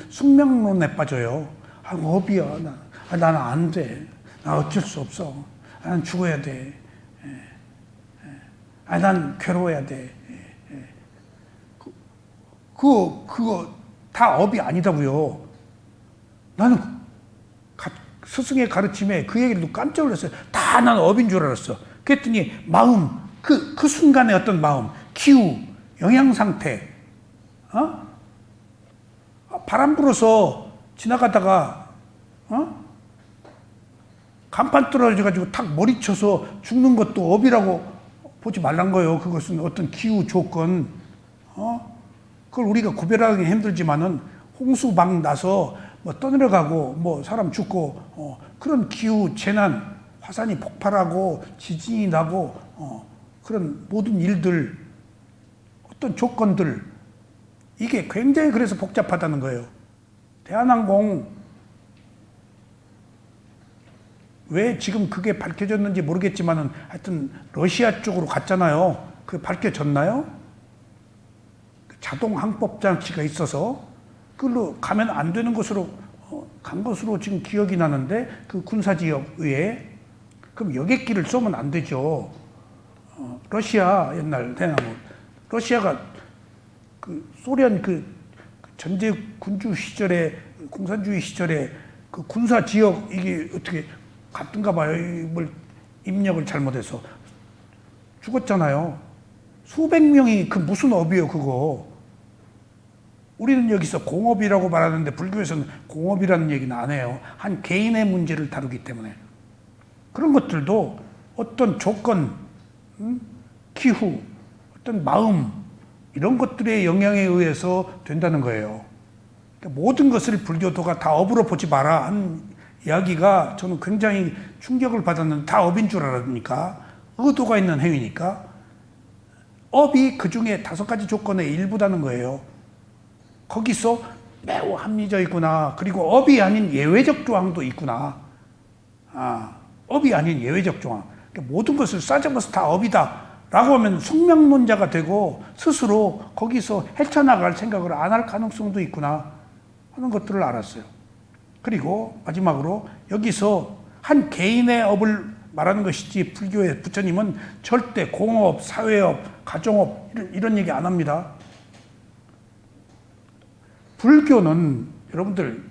Speaker 1: 숙명론에 빠져요. 아이고 업이야. 나는 안 돼. 나 어쩔 수 없어. 난 죽어야 돼. 난 괴로워야 돼. 그거 다 업이 아니다고요. 나는 스승의 가르침에 그 얘기를 듣고 깜짝 놀랐어요. 다 나는 업인 줄 알았어. 그랬더니 마음, 그 순간의 어떤 마음, 기후, 영양 상태, 바람 불어서 지나가다가, 간판 떨어져가지고 탁 머리 쳐서 죽는 것도 업이라고 보지 말란 거예요. 그것은 어떤 기후 조건, 그걸 우리가 구별하기 힘들지만은 홍수 막 나서 뭐 떠내려가고 뭐 사람 죽고 그런 기후 재난, 화산이 폭발하고 지진이 나고 그런 모든 일들, 어떤 조건들, 이게 굉장히 그래서 복잡하다는 거예요. 대한항공 왜 지금 그게 밝혀졌는지 모르겠지만은 하여튼 러시아 쪽으로 갔잖아요. 그게 밝혀졌나요? 자동 항법 장치가 있어서 그걸로 가면 안 되는 곳으로 간 것으로 지금 기억이 나는데 그 군사지역 의에 그럼 여객기를 쏘면 안 되죠. 러시아 옛날 대나무 러시아가 그 소련 그 전제 군주 시절에 공산주의 시절에 그 군사 지역 이게 어떻게 갔던가 봐요. 뭘 입력을 잘못해서 죽었잖아요. 수백 명이 그 무슨 업이에요 그거. 우리는 여기서 공업이라고 말하는데 불교에서는 공업이라는 얘기는 안 해요. 한 개인의 문제를 다루기 때문에. 그런 것들도 어떤 조건, 기후, 어떤 마음 이런 것들의 영향에 의해서 된다는 거예요. 그러니까 모든 것을 불교도가 다 업으로 보지 마라 한 이야기가 저는 굉장히 충격을 받았는데 다 업인 줄 알았으니까 의도가 있는 행위니까 업이 그 중에 5가지 조건의 일부라는 거예요. 거기서 매우 합리적이구나. 그리고 업이 아닌 예외적 조항도 있구나. 업이 아닌 예외적 조항. 그러니까 모든 것을 싸잡아서 다 업이다. 라고 하면 숙명론자가 되고 스스로 거기서 헤쳐나갈 생각을 안 할 가능성도 있구나 하는 것들을 알았어요. 그리고 마지막으로 여기서 한 개인의 업을 말하는 것이지 불교의 부처님은 절대 공업, 사회업, 가정업 이런 얘기 안 합니다. 불교는 여러분들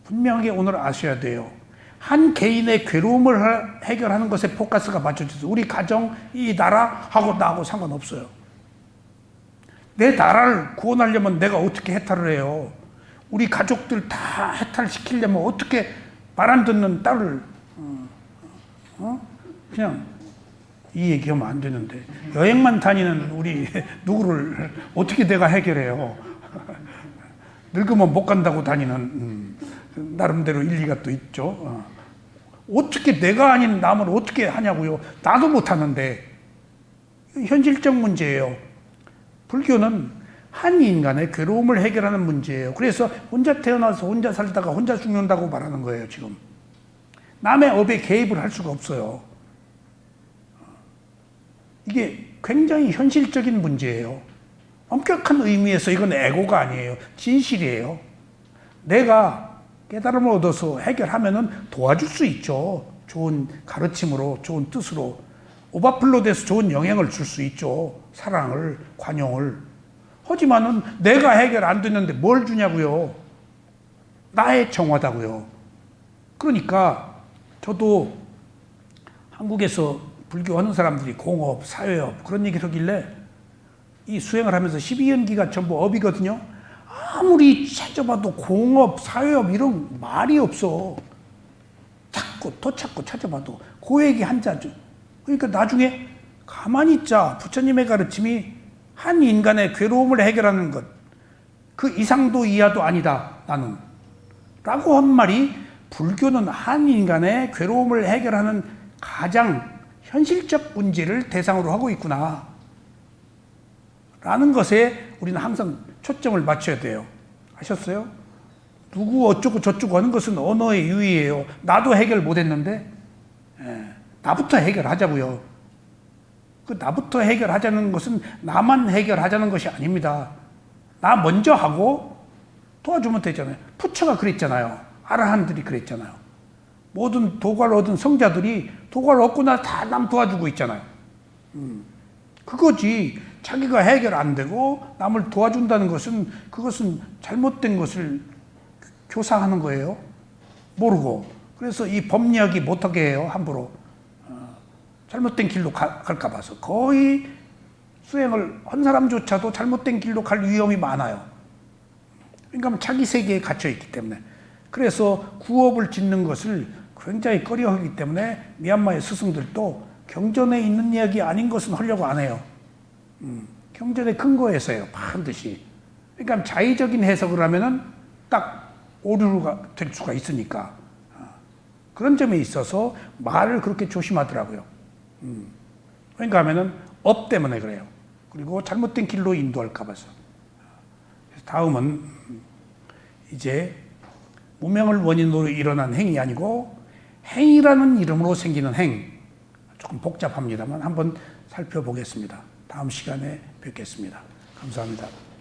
Speaker 1: 분명하게 오늘 아셔야 돼요. 한 개인의 괴로움을 해결하는 것에 포커스가 맞춰져서 우리 가정, 이 나라하고 나하고 상관없어요. 내 나라를 구원하려면 내가 어떻게 해탈을 해요? 우리 가족들 다 해탈시키려면 어떻게 말 안 듣는 딸을 그냥 이 얘기하면 안 되는데 여행만 다니는 우리 누구를 어떻게 내가 해결해요? 늙으면 못 간다고 다니는 나름대로 일리가 또 있죠. 어떻게 내가 아닌 남을 어떻게 하냐고요? 나도 못 하는데 현실적 문제예요. 불교는 한 인간의 괴로움을 해결하는 문제예요. 그래서 혼자 태어나서 혼자 살다가 혼자 죽는다고 말하는 거예요, 지금. 남의 업에 개입을 할 수가 없어요. 이게 굉장히 현실적인 문제예요. 엄격한 의미에서 이건 에고가 아니에요. 진실이에요. 내가 깨달음을 얻어서 해결하면은 도와줄 수 있죠. 좋은 가르침으로, 좋은 뜻으로. 오버플로 돼서 좋은 영향을 줄 수 있죠. 사랑을, 관용을. 하지만은 내가 해결 안 됐는데 뭘 주냐고요. 나의 정화다고요. 그러니까 저도 한국에서 불교하는 사람들이 공업, 사회업 그런 얘기를 하길래 이 수행을 하면서 12연기가 전부 업이거든요. 아무리 찾아봐도 공업, 사회업 이런 말이 없어. 더 찾고 찾아봐도 그 얘기 한자죠. 그러니까 나중에 가만히 있자. 부처님의 가르침이 한 인간의 괴로움을 해결하는 것. 그 이상도 이하도 아니다. 나는. 라고 한 말이 불교는 한 인간의 괴로움을 해결하는 가장 현실적 문제를 대상으로 하고 있구나. 라는 것에 우리는 항상 초점을 맞춰야 돼요. 아셨어요? 누구 어쩌고 저쩌고 하는 것은 언어의 유의예요. 나도 해결 못했는데 나부터 해결하자고요. 그 나부터 해결하자는 것은 나만 해결하자는 것이 아닙니다. 나 먼저 하고 도와주면 되잖아요. 부처가 그랬잖아요. 아라한들이 그랬잖아요. 모든 도가를 얻은 성자들이 도가를 얻고 나서 다 남 도와주고 있잖아요. 그거지. 자기가 해결 안 되고 남을 도와준다는 것은 그것은 잘못된 것을 교사하는 거예요. 모르고. 그래서 이 법리학이 못하게 해요. 함부로. 잘못된 길로 갈까 봐서. 거의 수행을 한 사람조차도 잘못된 길로 갈 위험이 많아요. 그러니까 자기 세계에 갇혀 있기 때문에. 그래서 구업을 짓는 것을 굉장히 꺼려하기 때문에 미얀마의 스승들도 경전에 있는 이야기 아닌 것은 하려고 안 해요. 경전의 근거에서요. 반드시. 그러니까 자의적인 해석을 하면은 딱 오류가 될 수가 있으니까. 그런 점에 있어서 말을 그렇게 조심하더라고요. 그러니까 하면은 업 때문에 그래요. 그리고 잘못된 길로 인도할까 봐서. 다음은 이제 무명을 원인으로 일어난 행이 아니고 행이라는 이름으로 생기는 행. 조금 복잡합니다만 한번 살펴보겠습니다. 다음 시간에 뵙겠습니다. 감사합니다.